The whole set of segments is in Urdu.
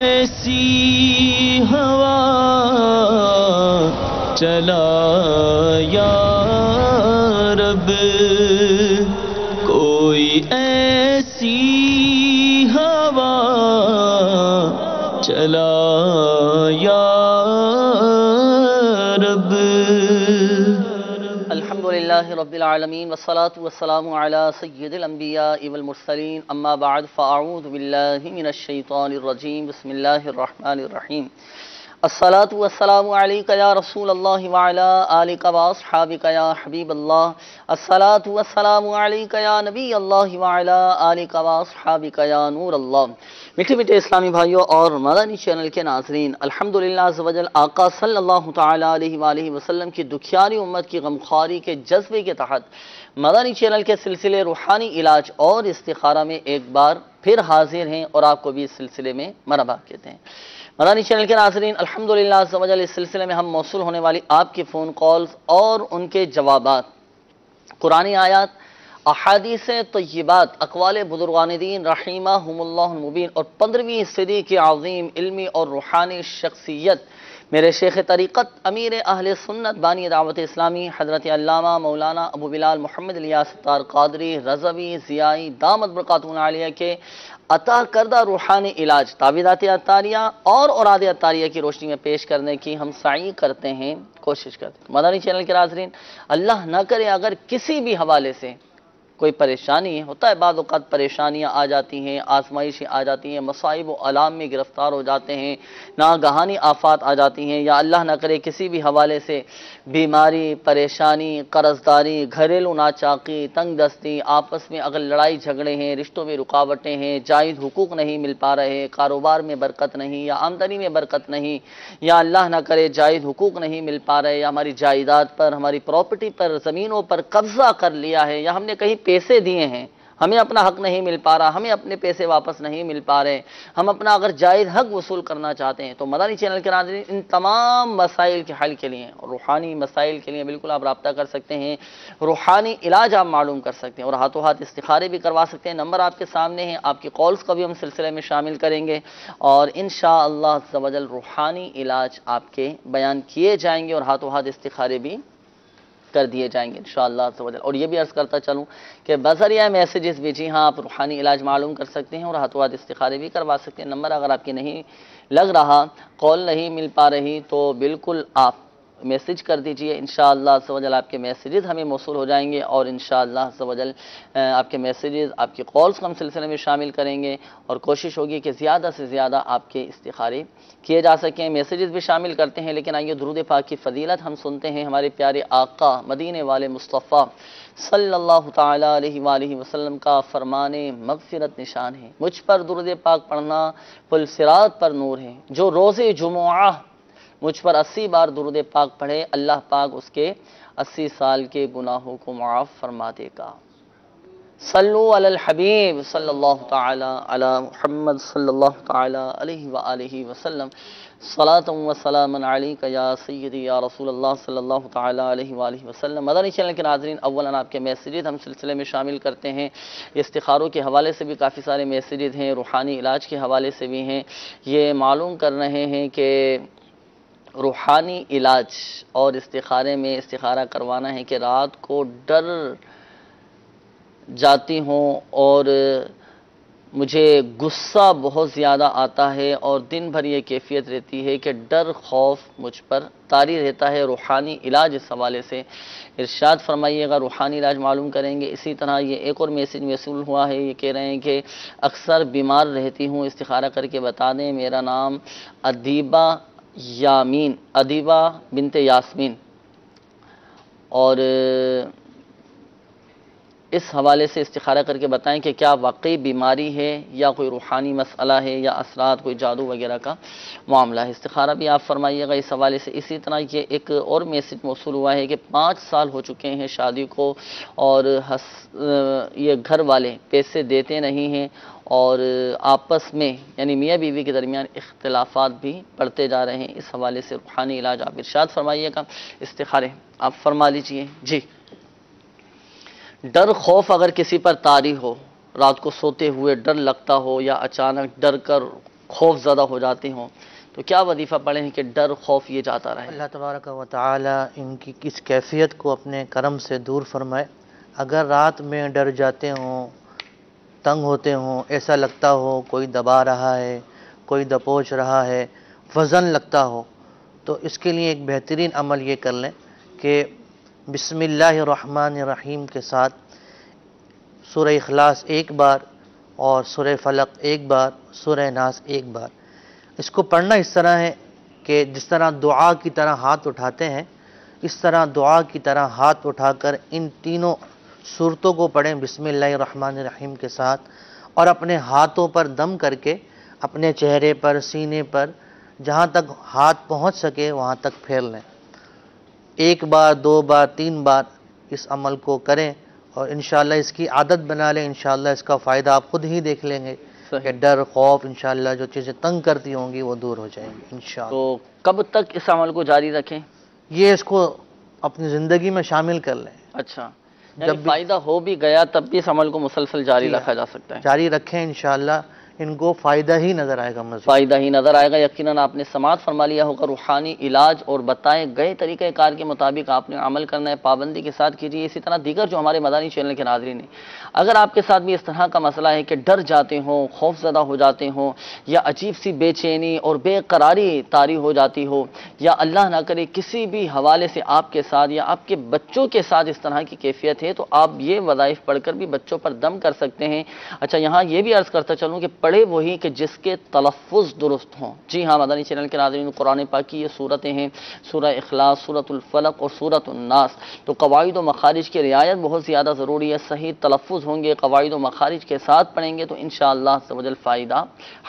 ایسی ہوا چلا یا رب، کوئی ایسی ہوا چلا یا رب۔ الحمدللہ رب العالمین والصلاة والسلام علی سید الانبیاء والمرسلین، اما بعد فاعوذ باللہ من الشیطان الرجیم، بسم اللہ الرحمن الرحیم۔ الصلاة والسلام علیک یا رسول اللہ وعلا آلک واصحابک یا حبیب اللہ۔ الصلاة والسلام علیک یا نبی اللہ وعلا آلک واصحابک یا نور اللہ۔ میٹھے میٹھے اسلامی بھائیوں اور مدنی چینل کے ناظرین، الحمدللہ عز و جل آقا صلی اللہ تعالیٰ علیہ وآلہ وسلم کی دکھیاری امت کی غمخواری کے جذبے کے تحت مدنی چینل کے سلسلے روحانی علاج اور استخارہ میں ایک بار پھر حاضر ہیں اور آپ کو بھی اس سلسلے میں مرحبا کہتے ہیں۔ مدنی چینل کے ناظرین، الحمدللہ عز و جل اس سلسلے میں ہم موصول ہونے والی آپ کی فون کالز اور ان کے جوابات، قرآنی آیات، احادیث طیبات، اقوال بزرگان دین رحمہم اللہ المبین اور 15ویں صدی کی عظیم علمی اور روحانی شخصیت میرے شیخ طریقت امیر اہل سنت بانی دعوت اسلامی حضرت علامہ مولانا ابو بلال محمد الیاس ستار قادری رضوی ضیائی دامت برکاتہ عالیہ کے عطا کردہ روحانی علاج تعویذات عطاریہ اور اوراد عطاریہ کی روشنی میں پیش کرنے کی ہم سعی کرتے ہیں، کوشش کرتے ہیں۔ مدنی چینل کے ناظرین، اللہ نہ کرے اگر کسی بھی حوالے سے کوئی پریشانی ہوتا ہے، بعض اوقات پریشانیاں آ جاتی ہیں، آزمائشیں آ جاتی ہیں، مصائب و آلام میں گرفتار ہو جاتے ہیں، ناگہانی آفات آ جاتی ہیں، یا اللہ نہ کرے کسی بھی حوالے سے بیماری، پریشانی، قرض داری، گھریلو ناچاقی، تنگ دستی، آپس میں اگر لڑائی جھگڑے ہیں، رشتوں میں رکاوٹیں ہیں، جائز حقوق نہیں مل پا رہے، کاروبار میں برکت نہیں یا آمدنی میں برکت نہیں، یا اللہ نہ کرے جائز حقوق نہیں مل پا رہے، یا ہماری جائیداد پر، ہماری پراپرٹی پر، زمینوں پر قبضہ کر لیا ہے، یا ہم نے کہیں پیسے دیے ہیں، ہمیں اپنا حق نہیں مل پا رہا، ہمیں اپنے پیسے واپس نہیں مل پا رہے، ہم اپنا اگر جائز حق وصول کرنا چاہتے ہیں، تو مدنی چینل کے ناظرین ان تمام مسائل کے حل کے لیے، روحانی مسائل کے لیے بالکل آپ رابطہ کر سکتے ہیں، روحانی علاج آپ معلوم کر سکتے ہیں اور ہاتھوں ہاتھ استخارے بھی کروا سکتے ہیں۔ نمبر آپ کے سامنے ہیں، آپ کی کالز کا بھی ہم سلسلے میں شامل کریں گے اور انشاءاللہ عز و جل روحانی علاج آپ کے بیان کیے جائیں گے اور ہاتھوں ہاتھ استخارے بھی کر دیے جائیں گے انشاءاللہ عز و جل۔ اور یہ بھی عرض کرتا چلوں کہ بذریعہ میسیجز بھی جی ہاں آپ روحانی علاج معلوم کر سکتے ہیں اور ہاتھوں ہاتھ استخارے بھی کروا سکتے ہیں۔ نمبر اگر آپ کی نہیں لگ رہا، کال نہیں مل پا رہی، تو بالکل آپ میسیج کر دیجئے، انشاءاللہ عز و جل آپ کے میسیجز ہمیں موصول ہو جائیں گے اور انشاءاللہ عز و جل آپ کے میسیجز، آپ کی کالز کو ہم سلسلے میں شامل کریں گے اور کوشش ہوگی کہ زیادہ سے زیادہ آپ کے استخارے کیے جا سکیں۔ میسیجز بھی شامل کرتے ہیں، لیکن آئیے درود پاک کی فضیلت ہم سنتے ہیں ہمارے پیارے آقا مدینے والے مصطفیٰ صلی اللہ تعالیٰ علیہ وآلہ وسلم کا فرمان مغفرت نشان ہے، مجھ پر درود پاک پڑھنا پل صراط پر نور ہے، جو روز جمعہ مجھ پر 80 بار درود پاک پڑھے، اللہ پاک اس کے 80 سال کے گناہوں کو معاف فرما دے گا۔ صلو علی الحبیب صلی اللہ تعالی علی محمد صلی اللہ تعالی علیہ وآلہ وسلم، صلاۃ و سلام علیک یا سیدی یا رسول اللہ صلی اللہ تعالی علیہ وآلہ وسلم۔ مدنی چینل کے ناظرین، اولا آپ کے میسیجز ہم سلسلے میں شامل کرتے ہیں، استخاروں کے حوالے سے بھی کافی سارے میسیجز ہیں، روحانی علاج کے حوالے سے بھی ہیں۔ یہ معلوم کر رہے ہیں کہ روحانی علاج اور استخارے میں استخارہ کروانا ہے کہ رات کو ڈر جاتی ہوں اور مجھے غصہ بہت زیادہ آتا ہے اور دن بھر یہ کیفیت رہتی ہے کہ ڈر خوف مجھ پر طاری رہتا ہے، روحانی علاج اس حوالے سے ارشاد فرمائیے گا، روحانی علاج معلوم کریں گے۔ اسی طرح یہ ایک اور میسیج موصول ہوا ہے، یہ کہہ رہے ہیں کہ اکثر بیمار رہتی ہوں، استخارہ کر کے بتا دیں، میرا نام ادیبہ بنت یاسمین، اور اس حوالے سے استخارہ کر کے بتائیں کہ کیا واقعی بیماری ہے یا کوئی روحانی مسئلہ ہے یا اثرات، کوئی جادو وغیرہ کا معاملہ ہے۔ استخارہ بھی آپ فرمائیے گا اس حوالے سے۔ اسی طرح یہ ایک اور میسیج موصول ہوا ہے کہ 5 سال ہو چکے ہیں شادی کو اور یہ گھر والے پیسے دیتے نہیں ہیں اور آپس میں یعنی میاں بیوی کے درمیان اختلافات بھی بڑھتے جا رہے ہیں، اس حوالے سے روحانی علاج آپ ارشاد فرمائیے گا۔ استخارے آپ فرما لیجئے جی۔ ڈر خوف اگر کسی پر طاری ہو، رات کو سوتے ہوئے ڈر لگتا ہو یا اچانک ڈر کر خوف زدہ ہو جاتے ہوں، تو کیا وظیفہ پڑھیں کہ ڈر خوف یہ جاتا رہے؟ اللہ تبارک و تعالی ان کی کس کیفیت کو اپنے کرم سے دور فرمائے۔ اگر رات میں ڈر جاتے ہوں، تنگ ہوتے ہوں، ایسا لگتا ہو کوئی دبا رہا ہے، کوئی دبوچ رہا ہے، وزن لگتا ہو، تو اس کے لیے ایک بہترین عمل یہ کر لیں کہ بسم اللہ الرحمن الرحیم کے ساتھ سورہ اخلاص ایک بار اور سورہ فلق ایک بار، سورہ ناس ایک بار۔ اس کو پڑھنا اس طرح ہے کہ جس طرح دعا کی طرح ہاتھ اٹھاتے ہیں، اس طرح دعا کی طرح ہاتھ اٹھا کر ان تینوں صورتوں کو پڑھیں بسم اللہ الرحمن الرحیم کے ساتھ، اور اپنے ہاتھوں پر دم کر کے اپنے چہرے پر، سینے پر، جہاں تک ہاتھ پہنچ سکے وہاں تک پھیر لیں۔ ایک بار، دو بار، تین بار اس عمل کو کریں اور انشاءاللہ اس کی عادت بنا لیں۔ انشاءاللہ اس کا فائدہ آپ خود ہی دیکھ لیں گے کہ ڈر، خوف، انشاءاللہ جو چیزیں تنگ کرتی ہوں گی وہ دور ہو جائیں گی انشاءاللہ۔ تو کب تک اس عمل کو جاری رکھیں؟ یہ اس کو اپنی زندگی میں شامل کر لیں۔ اچھا، یعنی فائدہ ہو بھی گیا تب بھی اس عمل کو مسلسل جاری رکھا جا سکتا ہے؟ جاری رکھیں، انشاءاللہ ان کو فائدہ ہی نظر آئے گا، مزید فائدہ ہی نظر آئے گا۔ یقیناً آپ نے سماعت فرما لیا ہوگا، روحانی علاج اور بتائے گئے طریقہ کار کے مطابق آپ نے عمل کرنا ہے، پابندی کے ساتھ کیجیے۔ اسی طرح دیگر جو ہمارے مدانی چینل کے ناظرین ہیں، اگر آپ کے ساتھ بھی اس طرح کا مسئلہ ہے کہ ڈر جاتے ہوں، خوف زدہ ہو جاتے ہوں، یا عجیب سی بے چینی اور بے قراری طاری ہو جاتی ہو، یا اللہ نہ کرے کسی بھی حوالے سے آپ کے ساتھ یا آپ کے بچوں کے ساتھ اس طرح کی کیفیت ہے، تو آپ یہ وظائف پڑھ کر بھی بچوں پر دم کر سکتے ہیں۔ اچھا، یہاں یہ بھی عرض کرتا چلوں کہ پڑھے وہی کہ جس کے تلفظ درست ہوں۔ جی ہاں مدنی چینل کے ناظرین، قرآن پاک کی یہ صورتیں ہیں، سورہ اخلاص، سورۃ الفلق اور سورۃ الناس، تو قواعد و مخارج کی رعایت بہت زیادہ ضروری ہے۔ صحیح تلفظ ہوں گے، قواعد و مخارج کے ساتھ پڑھیں گے تو انشاءاللہ عز و جل فائدہ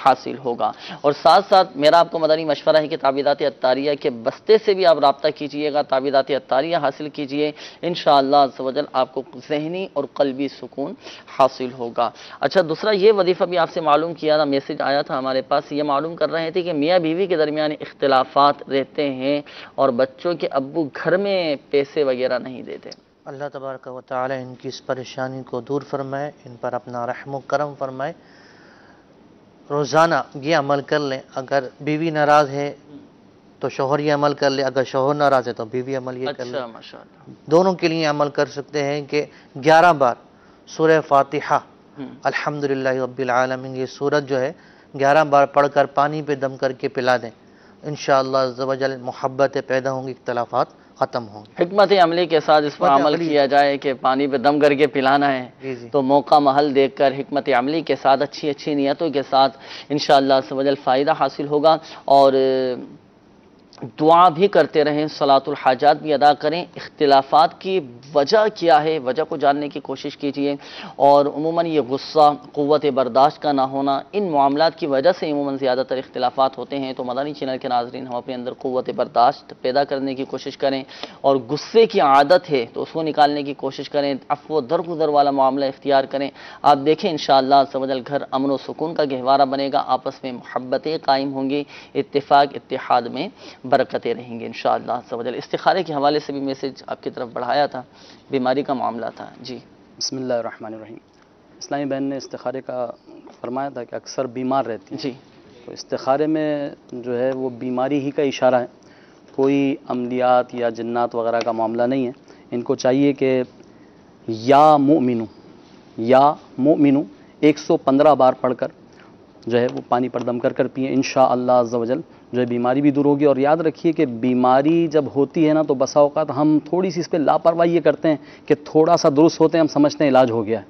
حاصل ہوگا۔ اور ساتھ ساتھ میرا آپ کو مدنی مشورہ ہے کہ تعویذات عطاریہ کے بستے سے بھی آپ رابطہ کیجئے گا، تعویذات عطاریہ حاصل کیجئے، انشاءاللہ عز و جل آپ کو ذہنی اور قلبی سکون حاصل ہوگا۔ اچھا، دوسرا یہ وظیفہ بھی آپ سے معلوم کیا تھا، میسج آیا تھا ہمارے پاس، یہ معلوم کر رہے تھے کہ میاں بیوی کے درمیان اختلافات رہتے ہیں اور بچوں کے ابو گھر میں پیسے وغیرہ نہیں دیتے۔ اللہ تبارک و تعالی ان کی اس پریشانی کو دور فرمائے، ان پر اپنا رحم و کرم فرمائے۔ روزانہ یہ عمل کر لیں، اگر بیوی ناراض ہے تو شوہر یہ عمل کر لے، اگر شوہر ناراض ہے تو بیوی عمل یہ کر لے۔ اچھا، ماشاءاللہ، دونوں کے لیے عمل کر سکتے ہیں کہ 11 بار سورہ فاتحہ الحمدللہ رب العالمین، یہ سورت جو ہے 11 بار پڑھ کر پانی پہ دم کر کے پلا دیں، انشاءاللہ عز و جل محبتیں پیدا ہوں گی، اختلافات ختم ہوں گے۔ حکمت عملی کے ساتھ اس پر عمل کیا جائے کہ پانی پہ دم کر کے پلانا ہے، جی تو موقع محل دیکھ کر حکمت عملی کے ساتھ اچھی نیتوں کے ساتھ انشاءاللہ عز و جل فائدہ حاصل ہوگا۔ اور دعا بھی کرتے رہیں، صلاۃ الحاجات بھی ادا کریں۔ اختلافات کی وجہ کیا ہے، وجہ کو جاننے کی کوشش کیجیے، اور عموماً یہ غصہ، قوت برداشت کا نہ ہونا، ان معاملات کی وجہ سے عموماً زیادہ تر اختلافات ہوتے ہیں۔ تو مدنی چینل کے ناظرین، ہم اپنے اندر قوت برداشت پیدا کرنے کی کوشش کریں، اور غصے کی عادت ہے تو اس کو نکالنے کی کوشش کریں، عفو و درگزر والا معاملہ اختیار کریں۔ آپ دیکھیں انشاءاللہ عز و جل گھر امن و سکون کا گہوارہ بنے گا، آپس میں محبتیں قائم ہوں گی، اتفاق اتحاد میں برکتیں رہیں گے انشاءاللہ عز و جل۔ استخارے کے حوالے سے بھی میسج آپ کی طرف بڑھایا تھا، بیماری کا معاملہ تھا۔ جی بسم اللہ الرحمن الرحیم۔ اسلامی بہن نے استخارے کا فرمایا تھا کہ اکثر بیمار رہتی ہیں، جی، تو استخارے میں جو ہے وہ بیماری ہی کا اشارہ ہے، کوئی عملیات یا جنات وغیرہ کا معاملہ نہیں ہے۔ ان کو چاہیے کہ یا مؤمنو 115 بار پڑھ کر جو ہے وہ پانی پر دم کر کر پئیں، انشاءاللہ عز و جل جو ہے بیماری بھی دور ہوگی۔ اور یاد رکھیے کہ بیماری جب ہوتی ہے نا تو بسا اوقات ہم تھوڑی سی اس پہ لاپرواہی یہ کرتے ہیں کہ تھوڑا سا درست ہوتے ہیں، ہم سمجھتے ہیں علاج ہو گیا ہے۔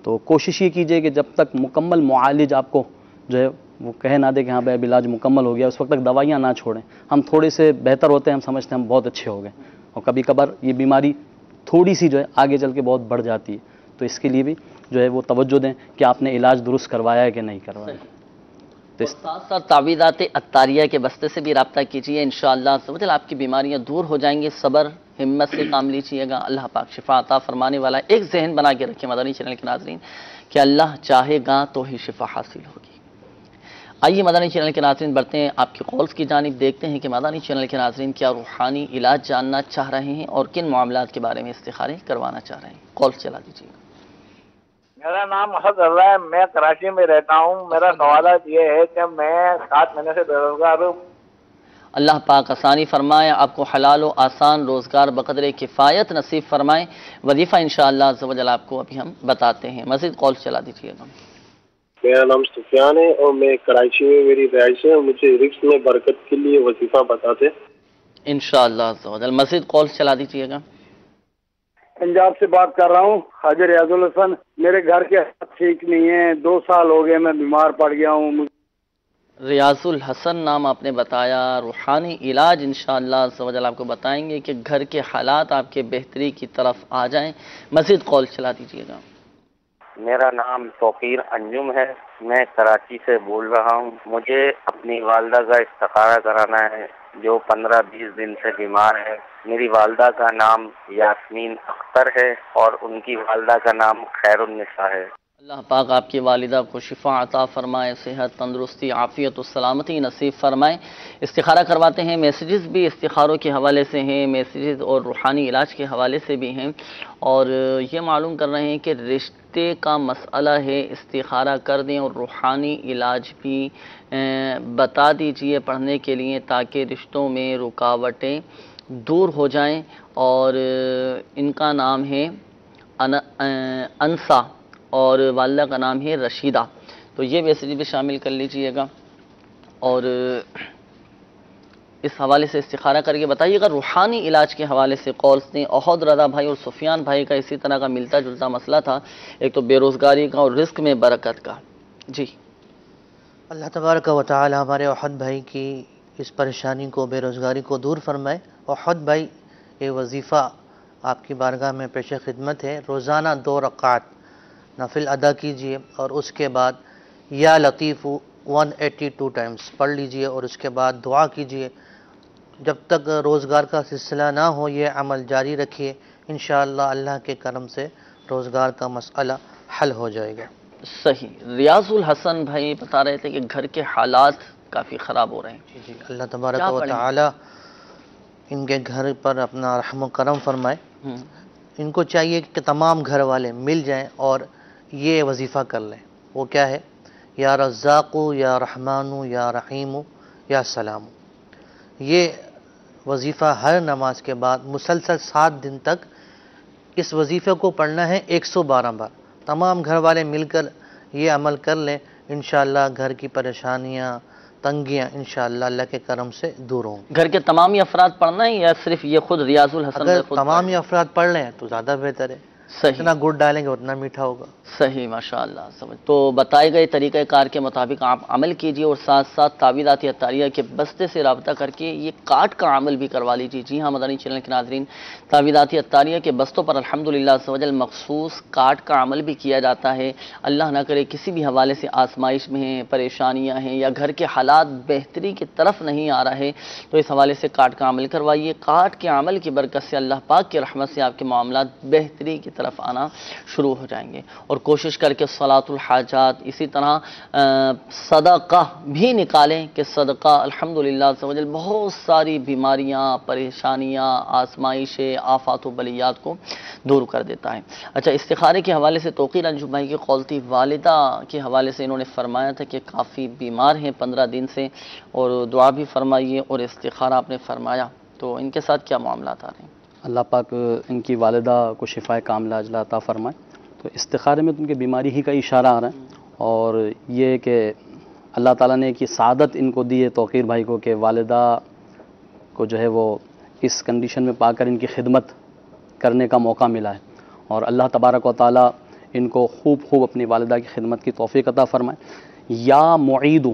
تو کوشش یہ کیجئے کہ جب تک مکمل معالج آپ کو جو ہے وہ کہہ نہ دے کہ ہاں بھائی اب علاج مکمل ہو گیا، اس وقت تک دوائیاں نہ چھوڑیں۔ ہم تھوڑے سے بہتر ہوتے ہیں، ہم سمجھتے ہیں ہم بہت اچھے ہو گئے، اور کبھی کبھار یہ بیماری تھوڑی سی جو ہے آگے چل کے بہت بڑھ جاتی ہے۔ تو اس کے لیے بھی جو ہے وہ توجہ دیں کہ آپ نے علاج درست کروایا ہے کہ نہیں کروایا۔ اور ساتھ ساتھ تعویذات عطاریہ کے بستے سے بھی رابطہ کیجیے، انشاءاللہ عز و جل آپ کی بیماریاں دور ہو جائیں گی۔ صبر، ہمت سے کام لیجیے گا، اللہ پاک شفا عطا فرمانے والا۔ ایک ذہن بنا کے رکھیں مدنی چینل کے ناظرین کہ اللہ چاہے گا تو ہی شفا حاصل ہوگی۔ آئیے مدنی چینل کے ناظرین بڑھتے ہیں آپ کی کالز کی جانب، دیکھتے ہیں کہ مدنی چینل کے ناظرین کیا روحانی علاج جاننا چاہ رہے ہیں اور کن معاملات کے بارے میں استخارے کروانا چاہ رہے ہیں۔ کال چلا دیجیے گا۔ میرا نام اسد اللہ ہے، میں کراچی میں رہتا ہوں. میرا سوال یہ ہے کہ میں 7 مہینے سے بے روزگار ہوں. اللہ پاک آسانی فرمائے، آپ کو حلال و آسان روزگار بقدر کفایت نصیب فرمائے. وظیفہ انشاءاللہ عز و جل آپ کو ابھی ہم بتاتے ہیں. مزید کال چلا دیجیے گا. میرا نام سفیان ہے اور میں کراچی میں میری رہائش ہے. مجھے رزق میں برکت کے لیے وظیفہ بتاتے. انشاءاللہ عز و جل مزید کال چلا دیجیے گا. پنجاب سے بات کر رہا ہوں، حاجی ریاض الحسن. میرے گھر کے حالات ٹھیک نہیں ہیں، 2 سال ہو گئے میں بیمار پڑ گیا ہوں. ریاض الحسن نام آپ نے بتایا. روحانی علاج انشاءاللہ عز و جل آپ کو بتائیں گے کہ گھر کے حالات آپ کے بہتری کی طرف آ جائیں. مزید کال چلا دیجیے گا. میرا نام توقیر انجم ہے، میں کراچی سے بول رہا ہوں. مجھے اپنی والدہ کا استخارہ کرانا ہے جو 15-20 دن سے بیمار ہے. میری والدہ کا نام یاسمین اختر ہے اور ان کی والدہ کا نام خیر النساء ہے. اللہ پاک آپ کی والدہ کو شفا عطا فرمائے، صحت، تندرستی، عافیت و سلامتی نصیب فرمائے. استخارہ کرواتے ہیں. میسیجز بھی استخاروں کے حوالے سے ہیں، میسیجز اور روحانی علاج کے حوالے سے بھی ہیں، اور یہ معلوم کر رہے ہیں کہ رشتے کا مسئلہ ہے، استخارہ کر دیں اور روحانی علاج بھی بتا دیجئے پڑھنے کے لیے تاکہ رشتوں میں رکاوٹیں دور ہو جائیں. اور ان کا نام ہے انسا اور والدہ کا نام ہے رشیدہ. تو یہ میسیج بھی شامل کر لیجئے گا اور اس حوالے سے استخارہ کر کے بتائیے گا. روحانی علاج کے حوالے سے کالز دیں. احد رضا بھائی اور سفیان بھائی کا اسی طرح کا ملتا جلتا مسئلہ تھا، ایک تو بے روزگاری کا اور رزق میں برکت کا. جی اللہ تبارک و تعالی ہمارے احد بھائی کی اس پریشانی کو، بے روزگاری کو دور فرمائے. احد بھائی، یہ وظیفہ آپ کی بارگاہ میں پیش خدمت ہے. روزانہ 2 رکعات نفل ادا کیجئے اور اس کے بعد یا لطیف 182 ٹائمز پڑھ لیجئے اور اس کے بعد دعا کیجئے. جب تک روزگار کا سلسلہ نہ ہو یہ عمل جاری رکھیے، انشاءاللہ اللہ کے کرم سے روزگار کا مسئلہ حل ہو جائے گا. صحیح. ریاض الحسن بھائی بتا رہے تھے کہ گھر کے حالات کافی خراب ہو رہے ہیں. جی اللہ تبارک و تعالی ان کے گھر پر اپنا رحم و کرم فرمائے. ان کو چاہیے کہ تمام گھر والے مل جائیں اور یہ وظیفہ کر لیں. وہ کیا ہے؟ یا رزاق یا رحمان یا رحیم یا سلام. یہ وظیفہ ہر نماز کے بعد مسلسل 7 دن تک اس وظیفے کو پڑھنا ہے 112 بار. تمام گھر والے مل کر یہ عمل کر لیں، انشاءاللہ گھر کی پریشانیاں، تنگیاں انشاءاللہ اللہ کے کرم سے دور ہوں. گھر کے تمام ہی افراد پڑھنا ہے یا صرف یہ خود ریاض الحسن؟ اگر تمام ہی افراد پڑھ لیں تو زیادہ بہتر ہے. صحیح. جتنا گڑ ڈالیں گے اتنا میٹھا ہوگا. صحیح، ماشاءاللہ. سمجھ تو بتائے گئے طریقہ کار کے مطابق آپ عمل کیجئے اور ساتھ ساتھ تعویذات اطاریہ کے بستے سے رابطہ کر کے یہ کاٹ کا عمل بھی کروا لیجیے. جی ہاں مدنی چینل کے ناظرین، تعویذات اطاریہ کے بستوں پر الحمدللہ عز و جل مخصوص کاٹ کا عمل بھی کیا جاتا ہے. اللہ نہ کرے کسی بھی حوالے سے آزمائش میں ہیں، پریشانیاں ہیں یا گھر کے حالات بہتری کی طرف نہیں آ رہے تو اس حوالے سے کاٹ کا عمل کروائیے. کاٹ کے عمل کی برکت سے اللہ پاک کی رحمت سے آپ کے معاملات بہتری کی طرف آنا شروع ہو جائیں گے. اور کوشش کر کے صلاۃ الحاجات، اسی طرح صدقہ بھی نکالیں کہ صدقہ الحمدللہ عز و جل بہت ساری بیماریاں، پریشانیاں، آزمائشیں، آفات و بلیات کو دور کر دیتا ہے. اچھا، استخارے کے حوالے سے توقیر انجم بھائی کی قول تھی. والدہ کے حوالے سے انہوں نے فرمایا تھا کہ کافی بیمار ہیں 15 دن سے اور دعا بھی فرمائیے اور استخارہ آپ نے فرمایا. تو ان کے ساتھ کیا معاملات آ رہے ہیں؟ اللہ پاک ان کی والدہ کو شفائے کاملہ عاجلہ عطا فرمائے. تو استخارے میں تو ان کے بیماری ہی کا اشارہ آ رہا ہے، اور یہ کہ اللہ تعالیٰ نے کی سعادت ان کو دی ہے توقیر بھائی کو کہ والدہ کو جو ہے وہ اس کنڈیشن میں پا کر ان کی خدمت کرنے کا موقع ملا ہے. اور اللہ تبارک و تعالیٰ ان کو خوب اپنی والدہ کی خدمت کی توفیق عطا فرمائے. یا معیدو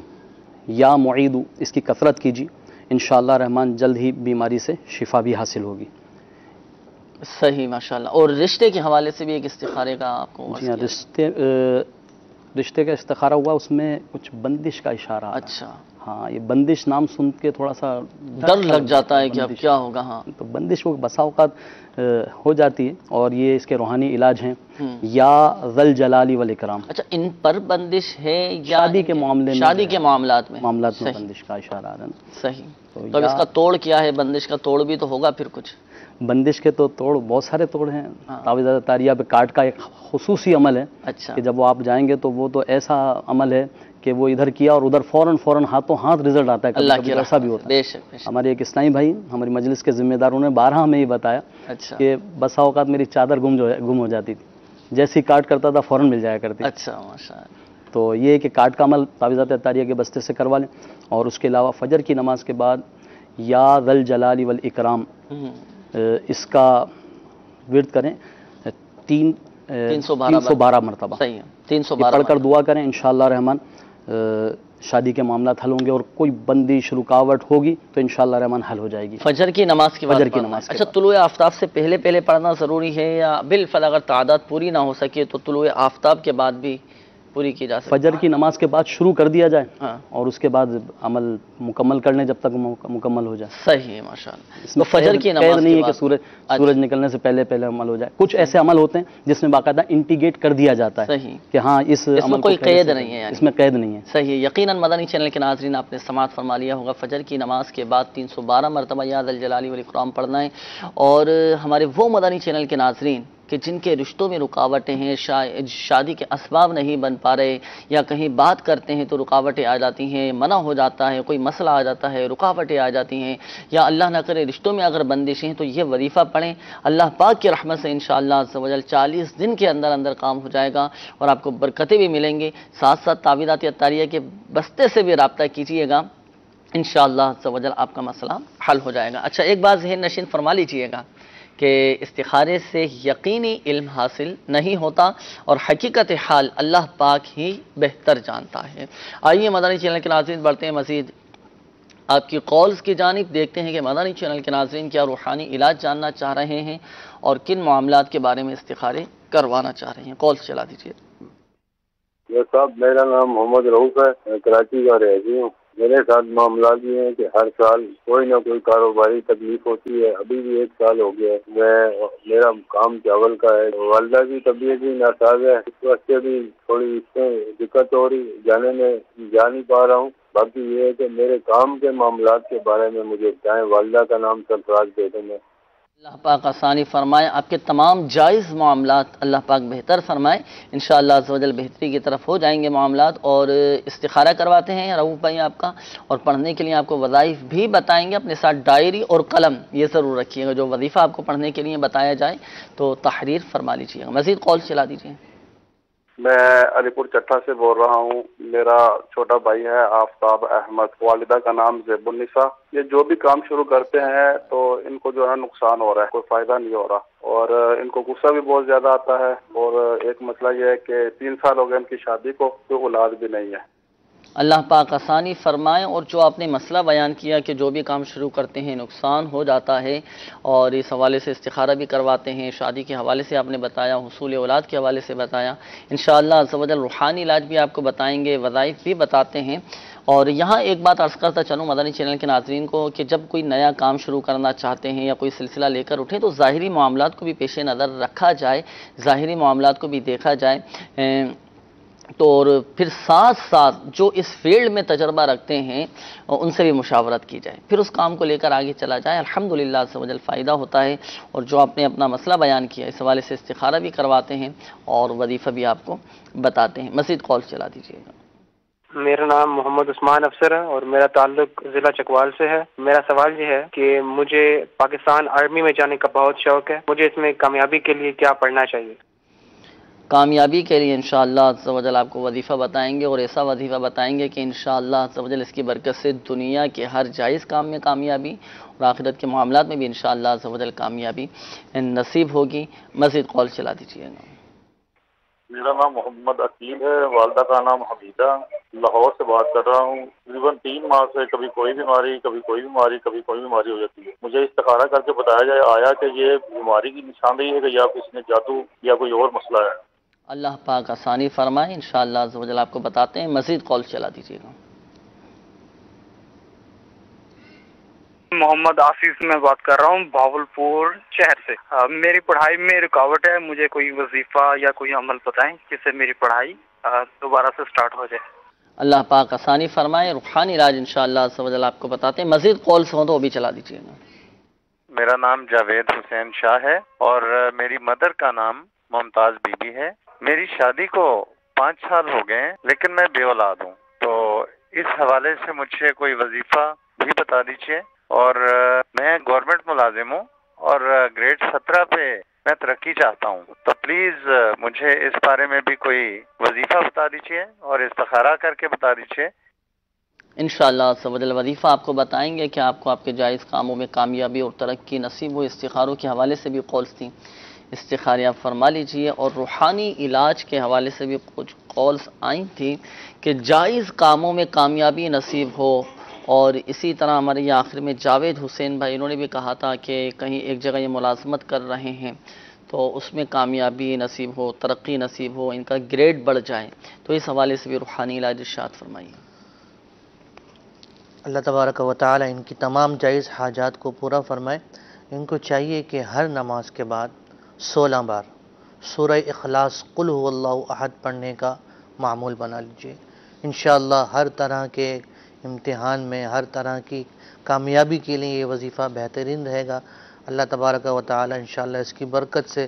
اس کی کثرت کیجیے، انشاءاللہ رحمان جلد ہی بیماری سے شفا بھی حاصل ہوگی. صحیح، ماشاءاللہ. اور رشتے کے حوالے سے بھی ایک استخارے کا آپ کو؟ جی ہاں، رشتے کا استخارہ ہوا، اس میں کچھ بندش کا اشارہ. اچھا. ہاں، یہ بندش نام سن کے تھوڑا سا ڈر لگ جاتا ہے کہ اب کیا ہوگا. ہاں، تو بندش وہ بسا اوقات ہو جاتی ہے اور یہ اس کے روحانی علاج ہیں. یا ذل جلالی والاکرام. اچھا، ان پر بندش ہے یا شادی کے معاملے میں؟ شادی کے معاملات میں بندش کا اشارہ آ رہا ہے. صحیح. تو اب اس کا توڑ کیا ہے؟ بندش کا توڑ بھی تو ہوگا پھر کچھ. بندش کے تو توڑ بہت سارے توڑ ہیں. تعویذات تاریہ پہ کاٹ کا ایک خصوصی عمل ہے اچھا کہ جب وہ آپ جائیں گے تو وہ تو ایسا عمل ہے کہ وہ ادھر کیا اور ادھر فوراً ہاتھوں ہاتھ رزلٹ آتا ہے. اللہ کبھی کی ایسا بھی ہوتا ہے. بے شک بے شک. ہمارے ایک اسلامی بھائی ہماری مجلس کے ذمہ داروں نے 12 ہمیں یہ بتایا اچھا کہ بسا اوقات میری چادر گم ہو جاتی تھی, جیسی کاٹ کرتا تھا فوراً مل جایا کرتی. اچھا ماشاء اللہ. تو یہ ہے کہ کاٹ کا عمل تعویذات تاریہ کے بستے سے کروا لیں. اور اس کے علاوہ فجر کی نماز کے بعد یا ذل جلال والاکرام اس کا ورد کریں 312 مرتبہ. صحیح ہے, 312 پڑھ کر دعا کریں, انشاءاللہ رحمان شادی کے معاملات حل ہوں گے, اور کوئی بندش رکاوٹ ہوگی تو انشاءاللہ رحمان حل ہو جائے گی. فجر کی نماز کے بعد فجر کی نماز کے اچھا, بعد. طلوع آفتاب سے پہلے پڑھنا ضروری ہے یا بالفعل اگر تعداد پوری نہ ہو سکے تو طلوع آفتاب کے بعد بھی پوری کی جا سکتی؟ فجر کی نماز کے بعد شروع کر دیا جائے ہاں اور اس کے بعد عمل مکمل کر لیں جب تک مکمل ہو جائے. صحیح ہے ماشاءاللہ. اس میں فجر کی نماز نہیں ہے کے کہ بعد سورج نکلنے سے پہلے عمل ہو جائے. کچھ ایسے عمل ہوتے ہیں جس میں باقاعدہ انٹیگیٹ کر دیا جاتا ہے صحیح کہ ہاں اس میں عمل کوئی کو پہلے قید سے نہیں ہے, یعنی اس میں قید نہیں ہے. صحیح. یقیناً مدنی چینل کے ناظرین آپ نے سماعت فرما لیا ہوگا, فجر کی نماز کے بعد 312 مرتبہ یا ذا الجلال والاکرام پڑھنا ہے. اور ہمارے وہ مدنی چینل کے ناظرین کہ جن کے رشتوں میں رکاوٹیں ہیں, شادی کے اسباب نہیں بن پا رہے, یا کہیں بات کرتے ہیں تو رکاوٹیں آ جاتی ہیں, منع ہو جاتا ہے, کوئی مسئلہ آ جاتا ہے, رکاوٹیں آ جاتی ہیں, یا اللہ نہ کرے رشتوں میں اگر بندشیں ہیں, تو یہ وظیفہ پڑھیں. اللہ پاک کی رحمت سے انشاءاللہ عز و جل 40 دن کے اندر کام ہو جائے گا اور آپ کو برکتیں بھی ملیں گے. ساتھ تعویذات تاریہ کے بستے سے بھی رابطہ کیجیے گا, انشاءاللہ عز و جل آپ کا مسئلہ حل ہو جائے گا. اچھا, ایک بات ذہن نشین فرما لیجیے گا کہ استخارے سے یقینی علم حاصل نہیں ہوتا اور حقیقت حال اللہ پاک ہی بہتر جانتا ہے. آئیے مدنی چینل کے ناظرین بڑھتے ہیں مزید آپ کی کالز کی جانب, دیکھتے ہیں کہ مدنی چینل کے ناظرین کیا روحانی علاج جاننا چاہ رہے ہیں اور کن معاملات کے بارے میں استخارے کروانا چاہ رہے ہیں. کالز چلا دیجیے. صاحب میرا نام محمد رؤف ہے, میں کراچی کا رہتی ہوں. میرے ساتھ معاملات یہ ہیں کہ ہر سال کوئی نہ کوئی کاروباری تکلیف ہوتی ہے. ابھی بھی 1 سال ہو گیا ہے. میرا کام چاول کا ہے, والدہ کی طبیعت بھی ناساز ہے, اس واسطے بھی تھوڑی اس میں دقت ہو رہی, جانے میں جا نہیں پا رہا ہوں. باقی یہ ہے کہ میرے کام کے معاملات کے بارے میں مجھے بتائیں. والدہ کا نام سرفراز بیگم ہے. اللہ پاک آسانی فرمائے, آپ کے تمام جائز معاملات اللہ پاک بہتر فرمائے. انشاءاللہ عز و جل بہتری کی طرف ہو جائیں گے معاملات. اور استخارہ کرواتے ہیں رؤوف بھائی آپ کا, اور پڑھنے کے لیے آپ کو وظائف بھی بتائیں گے. اپنے ساتھ ڈائری اور قلم یہ ضرور رکھیے گا, جو وظیفہ آپ کو پڑھنے کے لیے بتایا جائے تو تحریر فرما لیجیے گا. مزید کال چلا دیجیے. میں علی پور چٹھا سے بول رہا ہوں. میرا چھوٹا بھائی ہے آفتاب احمد, والدہ کا نام زیب النساء. یہ جو بھی کام شروع کرتے ہیں تو ان کو جو ہے نقصان ہو رہا ہے, کوئی فائدہ نہیں ہو رہا, اور ان کو غصہ بھی بہت زیادہ آتا ہے. اور ایک مسئلہ یہ ہے کہ 3 سال ہو گئے ان کی شادی کو, کوئی اولاد بھی نہیں ہے. اللہ پاک آسانی فرمائے. اور جو آپ نے مسئلہ بیان کیا کہ جو بھی کام شروع کرتے ہیں نقصان ہو جاتا ہے, اور اس حوالے سے استخارہ بھی کرواتے ہیں, شادی کے حوالے سے آپ نے بتایا, حصول اولاد کے حوالے سے بتایا, انشاءاللہ عز و جل روحانی علاج بھی آپ کو بتائیں گے, وظائف بھی بتاتے ہیں. اور یہاں ایک بات عرض کرتا چلوں مدنی چینل کے ناظرین کو کہ جب کوئی نیا کام شروع کرنا چاہتے ہیں یا کوئی سلسلہ لے کر اٹھیں تو ظاہری معاملات کو بھی پیش نظر رکھا جائے, ظاہری معاملات کو بھی دیکھا جائے. تو اور پھر ساتھ جو اس فیلڈ میں تجربہ رکھتے ہیں ان سے بھی مشاورت کی جائے, پھر اس کام کو لے کر آگے چلا جائے. الحمدللہ عز و جل فائدہ ہوتا ہے. اور جو آپ نے اپنا مسئلہ بیان کیا اس حوالے سے استخارہ بھی کرواتے ہیں اور وظیفہ بھی آپ کو بتاتے ہیں. مزید کال چلا دیجیے گا. میرا نام محمد عثمان افسر ہے اور میرا تعلق ضلع چکوال سے ہے. میرا سوال یہ ہے کہ مجھے پاکستان آرمی میں جانے کا بہت شوق ہے, مجھے اس میں کامیابی کے لیے کیا پڑھنا چاہیے؟ کامیابی کے لیے انشاءاللہ عز و جل آپ کو وظیفہ بتائیں گے, اور ایسا وظیفہ بتائیں گے کہ انشاءاللہ عز و جل اس کی برکت سے دنیا کے ہر جائز کام میں کامیابی اور آخرت کے معاملات میں بھی انشاءاللہ عز و جل کامیابی نصیب ہوگی. مزید کال چلا دیجیے گا. میرا نام محمد عقیل ہے, والدہ کا نام حمیدہ, لاہور سے بات کر رہا ہوں. تقریباً 3 ماہ سے کبھی کوئی بیماری کبھی کوئی بیماری ہو جاتی ہے. مجھے استخارہ کر کے بتایا جائے آیا کہ یہ بیماری کی نشاندہی ہے کہ یا کسی نے جادو یا کوئی اور مسئلہ ہے. اللہ پاک آسانی فرمائے, انشاءاللہ عز و جل آپ کو بتاتے ہیں. مزید کال چلا دیجیے گا. محمد آصف میں بات کر رہا ہوں بھاولپور شہر سے. میری پڑھائی میں رکاوٹ ہے, مجھے کوئی وظیفہ یا کوئی عمل بتائیں جس سے میری پڑھائی دوبارہ سے سٹارٹ ہو جائے. اللہ پاک آسانی فرمائے. روحانی علاج انشاءاللہ عز و جل آپ کو بتاتے ہیں. مزید کالز ہوں تو وہ بھی چلا دیجیے گا. میرا نام جاوید حسین شاہ ہے اور میری مدر کا نام ممتاز بی بی ہے. میری شادی کو 5 سال ہو گئے ہیں لیکن میں بے اولاد ہوں. تو اس حوالے سے مجھے کوئی وظیفہ بھی بتا دیجیے. اور میں گورنمنٹ ملازم ہوں اور گریڈ 17 پہ میں ترقی چاہتا ہوں. تو پلیز مجھے اس بارے میں بھی کوئی وظیفہ بتا دیجیے اور استخارہ کر کے بتا دیجیے. انشاءاللہ سبحان وظیفہ آپ کو بتائیں گے کہ آپ کو آپ کے جائز کاموں میں کامیابی اور ترقی نصیب ہو. استخاروں کے حوالے سے بھی قولز تھیں، استخارے آپ فرما لیجئے. اور روحانی علاج کے حوالے سے بھی کچھ قولز آئیں تھیں کہ جائز کاموں میں کامیابی نصیب ہو. اور اسی طرح ہمارے یہ آخر میں جاوید حسین بھائی انہوں نے بھی کہا تھا کہ کہیں ایک جگہ یہ ملازمت کر رہے ہیں تو اس میں کامیابی نصیب ہو، ترقی نصیب ہو، ان کا گریڈ بڑھ جائے. تو اس حوالے سے بھی روحانی علاج ارشاد فرمائیے. اللہ تبارک و تعالی ان کی تمام جائز حاجات کو پورا فرمائے. ان کو چاہیے کہ ہر نماز کے بعد 16 بار سورہ اخلاص قل هو اللہ احد پڑھنے کا معمول بنا لیجئے. انشاءاللہ ہر طرح کے امتحان میں، ہر طرح کی کامیابی کے لیے یہ وظیفہ بہترین رہے گا. اللہ تبارک و تعالی انشاءاللہ اس کی برکت سے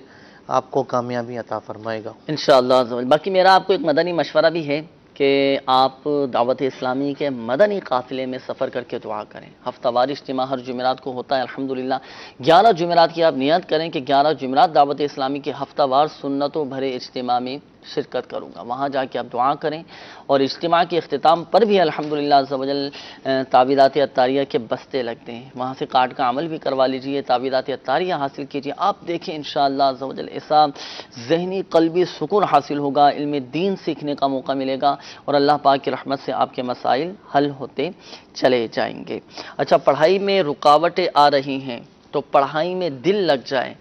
آپ کو کامیابی عطا فرمائے گا انشاءاللہ. باقی میرا آپ کو ایک مدنی مشورہ بھی ہے کہ آپ دعوت اسلامی کے مدنی قافلے میں سفر کر کے دعا کریں. ہفتہ وار اجتماع ہر جمعرات کو ہوتا ہے الحمدللہ. 11 جمعرات کی آپ نیت کریں کہ 11 جمعرات دعوت اسلامی کے ہفتہ وار سنتوں بھرے اجتماع میں شرکت کروں گا. وہاں جا کے آپ دعا کریں. اور اجتماع کے اختتام پر بھی الحمدللہ عز و جل تعویذات عطاریہ کے بستے لگتے ہیں، وہاں سے کارڈ کا عمل بھی کروا لیجئے، تعویذات عطاریہ حاصل کیجئے. آپ دیکھیں انشاءاللہ عز و جل ایسا ذہنی قلبی سکون حاصل ہوگا، علم دین سیکھنے کا موقع ملے گا اور اللہ پاک کی رحمت سے آپ کے مسائل حل ہوتے چلے جائیں گے. اچھا، پڑھائی میں رکاوٹیں آ رہی ہیں تو پڑھائی میں دل لگ جائے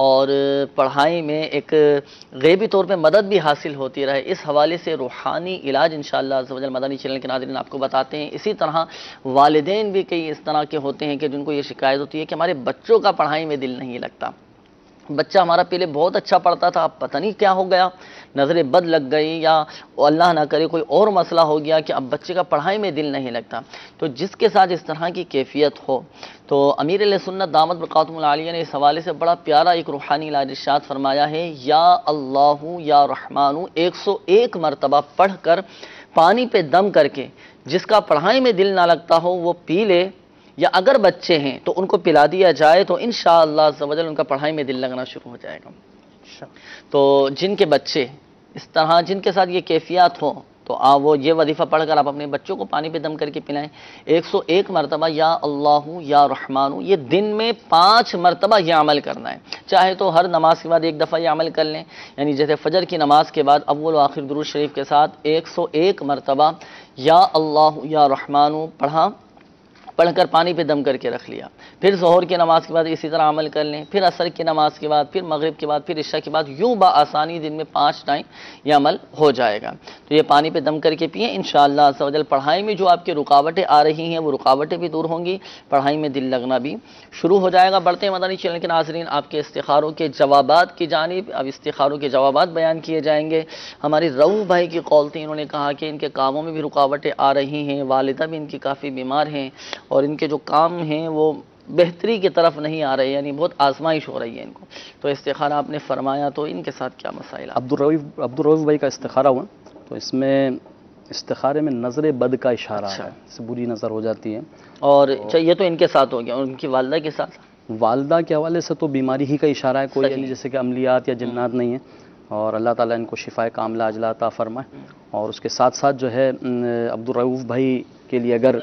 اور پڑھائی میں ایک غیبی طور پہ مدد بھی حاصل ہوتی رہے. اس حوالے سے روحانی علاج انشاءاللہ عز و جل مدنی چینل کے ناظرین آپ کو بتاتے ہیں. اسی طرح والدین بھی کئی اس طرح کے ہوتے ہیں کہ جن کو یہ شکایت ہوتی ہے کہ ہمارے بچوں کا پڑھائی میں دل نہیں لگتا. بچہ ہمارا پہلے بہت اچھا پڑھتا تھا، اب پتہ نہیں کیا ہو گیا، نظر بد لگ گئی یا اللہ نہ کرے کوئی اور مسئلہ ہو گیا کہ اب بچے کا پڑھائی میں دل نہیں لگتا. تو جس کے ساتھ اس طرح کی کیفیت ہو تو امیر علیہ سنت دامت برکاتہم العالیہ نے اس حوالے سے بڑا پیارا ایک روحانی علاج ارشاد فرمایا ہے. یا اللہ یا رحمان 101 مرتبہ پڑھ کر پانی پہ دم کر کے جس کا پڑھائی میں دل نہ لگتا ہو وہ پی لے، یا اگر بچے ہیں تو ان کو پلا دیا جائے تو انشاءاللہ عز و جل ان کا پڑھائی میں دل لگنا شروع ہو جائے گا. تو جن کے بچے اس طرح جن کے ساتھ یہ کیفیات ہو تو وہ یہ وظیفہ پڑھ کر آپ اپنے بچوں کو پانی پہ دم کر کے پلائیں. 101 مرتبہ یا اللہ یا رحمان، یہ دن میں 5 مرتبہ یہ عمل کرنا ہے. چاہے تو ہر نماز کے بعد ایک دفعہ یہ عمل کر لیں، یعنی جیسے فجر کی نماز کے بعد اول و آخر درود شریف کے ساتھ 101 مرتبہ یا اللہ یا رحمان پڑھ کر پانی پہ دم کر کے رکھ لیا. پھر ظہر کی نماز کے بعد اسی طرح عمل کر لیں، پھر عصر کی نماز کے بعد، پھر مغرب کے بعد، پھر عشاء کے بعد، یوں بآسانی دن میں 5 ٹائم یہ عمل ہو جائے گا. تو یہ پانی پہ دم کر کے پئیں، انشاءاللہ عز و جل پڑھائی میں جو آپ کی رکاوٹیں آ رہی ہیں وہ رکاوٹیں بھی دور ہوں گی، پڑھائی میں دل لگنا بھی شروع ہو جائے گا. بڑھتے ہیں مدنی چینل کے ناظرین آپ کے استخاروں کے جوابات کی جانب. اب استخاروں کے جوابات بیان کیے جائیں گے. ہماری رؤوف بھائی کی قول تھی، انہوں نے کہا کہ ان کے کاموں میں بھی رکاوٹیں آ رہی ہیں، والدہ بھی ان کی کافی بیمار ہیں اور ان کے جو کام ہیں وہ بہتری کی طرف نہیں آ رہے، یعنی بہت آزمائش ہو رہی ہے ان کو. تو استخارہ آپ نے فرمایا تو ان کے ساتھ کیا مسائل؟ عبدالرؤوف بھائی کا استخارہ ہوا تو اس میں استخارے میں نظر بد کا اشارہ ہے، اس سے بری نظر ہو جاتی ہے. اور یہ تو ان کے ساتھ ہو گیا، اور ان کی والدہ کے ساتھ؟ والدہ کے حوالے سے تو بیماری ہی کا اشارہ ہے، کوئی یعنی جیسے کہ عملیات یا جنات نہیں ہے، اور اللہ تعالیٰ ان کو شفائے کاملہ عاجلہ عطا فرمائے. اور اس کے ساتھ ساتھ جو ہے عبدالرؤوف بھائی کے لیے اگر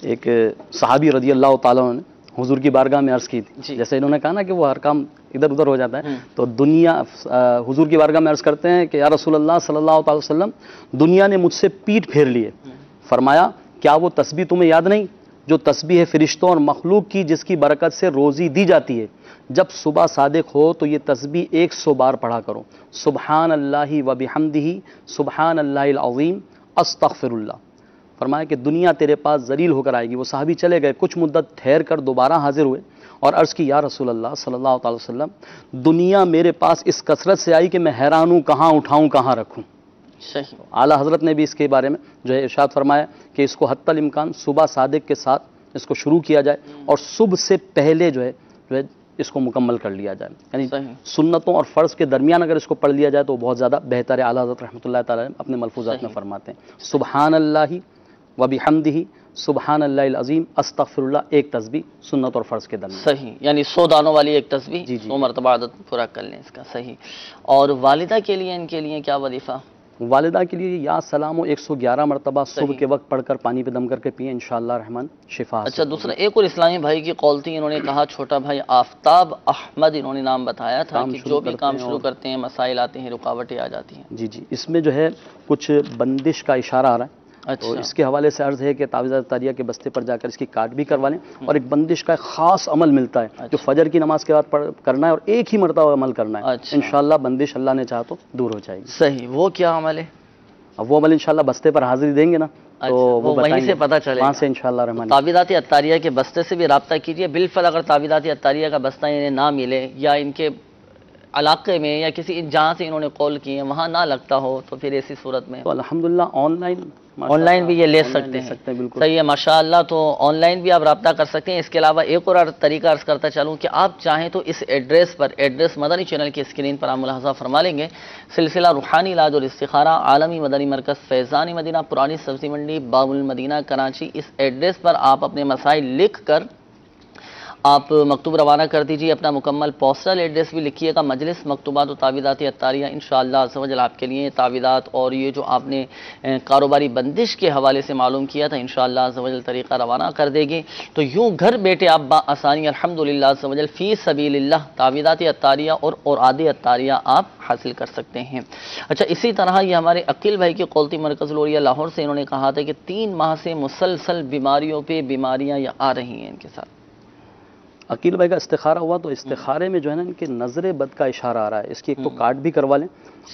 ایک صحابی رضی اللہ تعالیٰ نے حضور کی بارگاہ میں عرض کی تھی، جیسے انہوں نے کہا نا کہ وہ ہر کام ادھر ادھر ہو جاتا ہے، تو دنیا حضور کی بارگاہ میں عرض کرتے ہیں کہ یا رسول اللہ صلی اللہ علیہ وسلم دنیا نے مجھ سے پیٹ پھیر لی ہے. فرمایا کیا وہ تسبیح تمہیں یاد نہیں جو تسبیح ہے فرشتوں اور مخلوق کی، جس کی برکت سے روزی دی جاتی ہے؟ جب صبح صادق ہو تو یہ تسبیح 100 بار پڑھا کرو، سبحان اللہ و بحمدہ سبحان اللہ العظیم استغفر اللہ. فرمایا کہ دنیا تیرے پاس ذلیل ہو کر آئے گی. وہ صحابی چلے گئے، کچھ مدت ٹھہر کر دوبارہ حاضر ہوئے اور عرض کی یا رسول اللہ صلی اللہ علیہ وسلم دنیا میرے پاس اس کثرت سے آئی کہ میں حیران ہوں کہاں اٹھاؤں کہاں رکھوں. اعلیٰ حضرت نے بھی اس کے بارے میں جو ہے ارشاد فرمایا کہ اس کو حتی الامکان صبح صادق کے ساتھ اس کو شروع کیا جائے اور صبح سے پہلے جو ہے اس کو مکمل کر لیا جائے. یعنی سنتوں اور فرض کے درمیان اگر اس کو پڑھ لیا جائے تو بہت زیادہ بہتر ہے. اعلیٰ حضرت رحمۃ اللہ تعالیٰ اپنے ملفوظات میں فرماتے ہیں سبحان اللہ و بحمدہ سبحان اللہ العظیم استغفر اللہ، ایک تسبیح سنت اور فرض کے درمیان. صحیح، یعنی 100 دانوں والی ایک تسبیح 100 مرتبہ عدد پورا کر لیں اس کا. صحیح. اور والدہ کے لیے ان کے لیے کیا وظیفہ؟ والدہ کے لیے یا سلام و 111 مرتبہ صبح کے وقت پڑھ کر پانی پہ دم کر کے پئیں، انشاءاللہ رحمان شفا. اچھا، دوسرا ایک اور اسلامی بھائی کی قول تھی، انہوں نے کہا چھوٹا بھائی آفتاب احمد انہوں نے نام بتایا تھا کہ جو بھی کام شروع کرتے ہیں مسائل آتے ہیں، رکاوٹیں آ جاتی ہیں. جی جی، اس میں جو ہے کچھ بندش کا اشارہ آ رہا ہے. تو اس کے حوالے سے عرض ہے کہ تعویذات طاریہ کے بستے پر جا کر اس کی کاٹ بھی کروا لیں. اور ایک بندش کا ایک خاص عمل ملتا ہے جو فجر کی نماز کے بعد کرنا ہے اور ایک ہی مرتبہ عمل کرنا ہے. انشاءاللہ بندش اللہ نے چاہا تو دور ہو جائے گی. صحیح. وہ کیا عمل ہے؟ اب وہ عمل انشاءاللہ بستے پر حاضری دیں گے نا تو وہ وہیں سے پتہ چلے، وہاں سے انشاءاللہ رحمان. تعویذات عطاریہ کے بستے سے بھی رابطہ کیجئے. بالفعل اگر تعویذات عطاریہ کا بستہ انہیں نہ ملے یا ان کے علاقے میں یا کسی جہاں سے انہوں نے قول کی ہے وہاں نہ لگتا ہو تو پھر ایسی صورت میں تو الحمدللہ آن لائن بھی یہ لے سکتے ہیں. بالکل صحیح ہے، ماشاءاللہ. تو آن لائن بھی آپ رابطہ کر سکتے ہیں. اس کے علاوہ ایک اور طریقہ عرض کرتا چلوں کہ آپ چاہیں تو اس ایڈریس پر، ایڈریس مدنی چینل کی اسکرین پر آپ ملاحظہ فرما لیں گے، سلسلہ روحانی علاج اور استخارہ، عالمی مدنی مرکز فیضان مدینہ، پرانی سبزی منڈی، باب المدینہ، کراچی. اس ایڈریس پر آپ اپنے مسائل لکھ کر آپ مکتوب روانہ کر دیجیے. اپنا مکمل پوسٹل ایڈریس بھی لکھیے گا. مجلس مکتوبات و تعویذات عطاریہ انشاءاللہ عز و جل آپ کے لیے تعویذات اور یہ جو آپ نے کاروباری بندش کے حوالے سے معلوم کیا تھا انشاءاللہ عز و جل طریقہ روانہ کر دے گی. تو یوں گھر بیٹھے آپ بآسانی الحمدللہ عز و جل فی سبیل اللہ تعویذات عطاریہ اور اوراد عطاریہ آپ حاصل کر سکتے ہیں. اچھا، اسی طرح یہ ہمارے عقیل بھائی کی قولتی مرکز لوریا لاہور سے انہوں نے کہا تھا کہ 3 ماہ سے مسلسل بیماریوں پہ بیماریاں آ رہی ہیں ان کے ساتھ. عقیل بھائی کا استخارہ ہوا تو استخارے میں جو ہے نا ان کے نظر بد کا اشارہ آ رہا ہے. اس کی ایک تو کارڈ بھی کروا لیں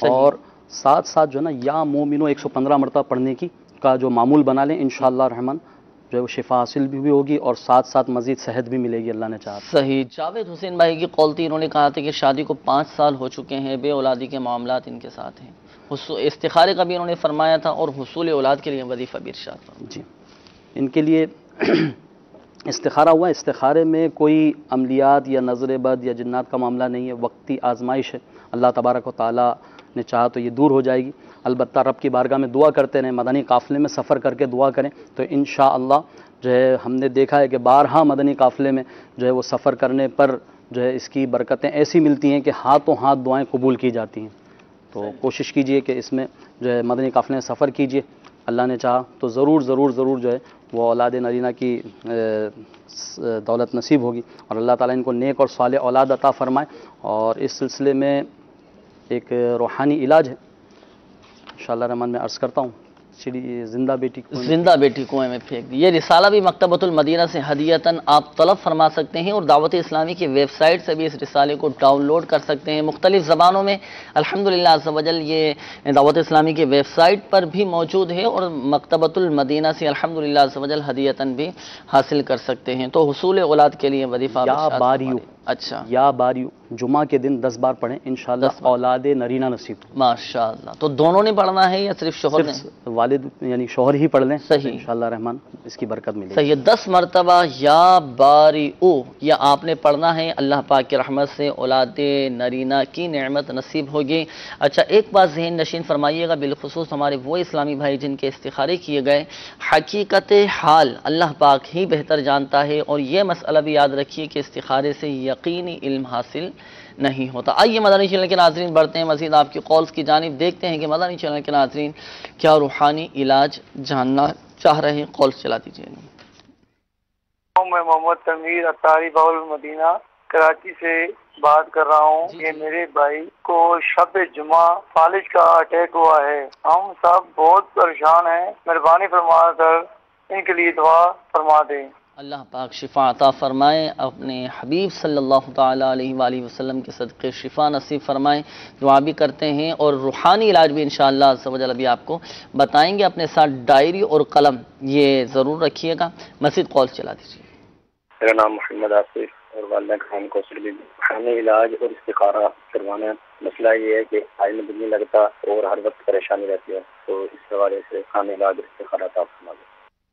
اور ساتھ ساتھ جو ہے نا یا مومنو 115 مرتبہ پڑھنے کی کا جو معمول بنا لیں. انشاءاللہ رحمان جو ہے وہ شفا حاصل بھی ہوگی اور ساتھ ساتھ مزید صحت بھی ملے گی اللہ نے چاہا. صحیح. جاوید حسین بھائی کی قولتی انہوں نے کہا تھا کہ شادی کو 5 سال ہو چکے ہیں، بے اولادی کے معاملات ان کے ساتھ ہیں. استخارے کا بھی انہوں نے فرمایا تھا اور حصول اولاد کے لیے وظیفہ بھی ارشاد فرمایا. جی، ان کے لیے استخارہ ہوا. استخارے میں کوئی عملیات یا نظر بد یا جنات کا معاملہ نہیں ہے، وقتی آزمائش ہے. اللہ تبارک و تعالیٰ نے چاہا تو یہ دور ہو جائے گی. البتہ رب کی بارگاہ میں دعا کرتے رہیں، مدنی قافلے میں سفر کر کے دعا کریں تو انشاءاللہ جو ہے ہم نے دیکھا ہے کہ بارہا مدنی قافلے میں جو ہے وہ سفر کرنے پر جو ہے اس کی برکتیں ایسی ملتی ہیں کہ ہاتھوں ہاتھ دعائیں قبول کی جاتی ہیں. تو کوشش کیجئے کہ اس میں جو ہے مدنی قافلے میں سفر کیجئے. اللہ نے چاہا تو ضرور ضرور ضرور جو ہے وہ اولاد نرینہ کی دولت نصیب ہوگی اور اللہ تعالیٰ ان کو نیک اور صالح اولاد عطا فرمائے. اور اس سلسلے میں ایک روحانی علاج ہے انشاءاللہ رحمان میں عرض کرتا ہوں. زندہ بیٹی کنویں میں پھینک دی. یہ رسالہ بھی مکتبۃ المدینہ سے ہدیتاً آپ طلب فرما سکتے ہیں اور دعوت اسلامی کی ویب سائٹ سے بھی اس رسالے کو ڈاؤن لوڈ کر سکتے ہیں مختلف زبانوں میں. الحمدللہ عز و جل یہ دعوت اسلامی کی ویب سائٹ پر بھی موجود ہے اور مکتبۃ المدینہ سے الحمدللہ عز و جل ہدیتاً بھی حاصل کر سکتے ہیں. تو حصول اولاد کے لیے وظیفہ اچھا یا باریو جمعہ کے دن 10 بار پڑھیں انشاءاللہ اولاد نرینہ نصیب. ماشاءاللہ. تو دونوں نے پڑھنا ہے یا صرف شوہر نے؟ والد یعنی شوہر ہی پڑھ لیں. صحیح. انشاءاللہ رحمان اس کی برکت ملے گی. صحیح. 10 مرتبہ یا باریو یا آپ نے پڑھنا ہے. اللہ پاک کی رحمت سے اولاد نرینہ کی نعمت نصیب ہوگی. اچھا، ایک بات ذہن نشین فرمائیے گا، بالخصوص ہمارے وہ اسلامی بھائی جن کے استخارے کیے گئے، حقیقت حال اللہ پاک ہی بہتر جانتا ہے. اور یہ مسئلہ بھی یاد رکھیے کہ استخارے سے یقینی علم حاصل نہیں ہوتا. آئیے مدنی چینل کے ناظرین بڑھتے ہیں مزید آپ کی قولز کی جانب. دیکھتے ہیں کہ مدنی چینل کے ناظرین کیا روحانی علاج جاننا چاہ رہے ہیں. قولز چلا دیجیے. میں محمد تمیر عطاری باب المدینہ کراچی سے بات کر رہا ہوں. کہ میرے بھائی کو شب جمعہ فالج کا اٹیک ہوا ہے. ہم سب بہت پریشان ہیں. مہربانی فرما کر ان کے لیے دعا فرما دیں. اللہ پاک شفا عطا فرمائے. اپنے حبیب صلی اللہ تعالیٰ علیہ وآلہ وسلم کے صدقے شفا نصیب فرمائے. دعا بھی کرتے ہیں اور روحانی علاج بھی انشاءاللہ عز و جل ابھی آپ کو بتائیں گے. اپنے ساتھ ڈائری اور قلم یہ ضرور رکھیے گا. مزید کال چلا دیجیے. میرا نام محمد آصف اور والدہ کا نام کوثر بی بی. روحانی علاج اور استخارہ کروانا. مسئلہ یہ ہے کہ آئی میں دل نہیں لگتا اور ہر وقت پریشانی رہتی ہے، تو اس حوالے سے روحانی علاج اور استخارہ عطا فرما دیں.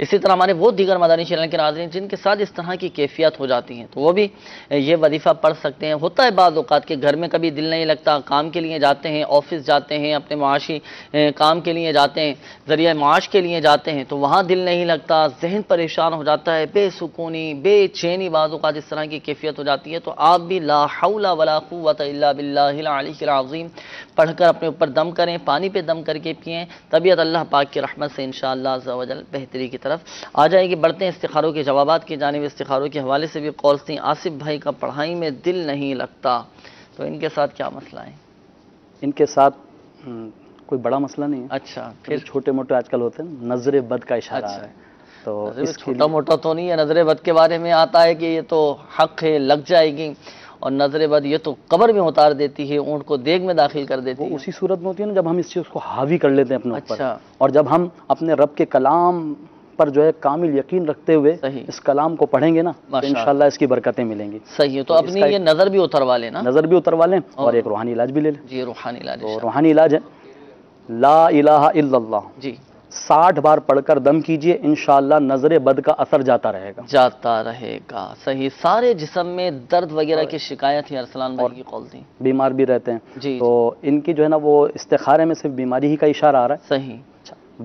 اسی طرح ہمارے وہ دیگر مدنی چینل کے ناظرین جن کے ساتھ اس طرح کی کیفیت ہو جاتی ہیں تو وہ بھی یہ وظیفہ پڑھ سکتے ہیں۔ ہوتا ہے بعض اوقات کہ گھر میں کبھی دل نہیں لگتا، کام کے لیے جاتے ہیں، آفس جاتے ہیں، اپنے معاشی کام کے لیے جاتے ہیں، ذریعہ معاش کے لیے جاتے ہیں تو وہاں دل نہیں لگتا، ذہن پریشان ہو جاتا ہے، بے سکونی، بے چینی بعض اوقات اس طرح کی کیفیت ہو جاتی ہے تو آپ بھی لا حول ولا قوت الا باللہ العلی العظیم پڑھ کر اپنے اوپر دم کریں، پانی پہ دم کر کے پئیں، طبیعت اللہ پاک کی رحمت سے انشاءاللہ عز و جل بہتری کی طرف آ جائے گی۔ بڑھتے ہیں استخاروں کے جوابات کی جانب۔ استخاروں کے حوالے سے بھی قول تھیں، آصف بھائی کا پڑھائی میں دل نہیں لگتا، تو ان کے ساتھ کیا مسئلہ ہے؟ ان کے ساتھ کوئی بڑا مسئلہ نہیں ہے، اچھا، پھر چھوٹے موٹے آج کل ہوتے ہیں، نظر بد کا اشارہ ہے، تو چھوٹا موٹا تو نہیں ہے، نظر بد کے بارے میں آتا ہے کہ یہ تو حق ہے، لگ جائے گی، اور نظر بد یہ تو قبر میں اتار دیتی ہے، اونٹ کو دیگ میں داخل کر دیتی ہے۔ اسی صورت میں ہوتی ہے نا جب ہم اس چیز کو حاوی کر لیتے ہیں اپنے اوپر، اور جب ہم اپنے رب کے کلام پر جو ہے کامل یقین رکھتے ہوئے اس کلام کو پڑھیں گے نا تو انشاءاللہ اس کی برکتیں ملیں گی۔ صحیح ہے، تو اپنی یہ نظر بھی اتروا لیں نا، نظر بھی اتروا لیں اور ایک روحانی علاج بھی لے لیں۔ جی روحانی علاج، تو روحانی علاج ہے لا الہ الا اللہ، جی 60 بار پڑھ کر دم کیجئے، انشاءاللہ نظر بد کا اثر جاتا رہے گا۔ صحیح، سارے جسم میں درد وغیرہ کی شکایت ہے، ارسلان بھائی کی قول تھی، بیمار بھی رہتے ہیں جی تو ان کی جو ہے نا وہ استخارے میں صرف بیماری ہی کا اشارہ آ رہا ہے، صحیح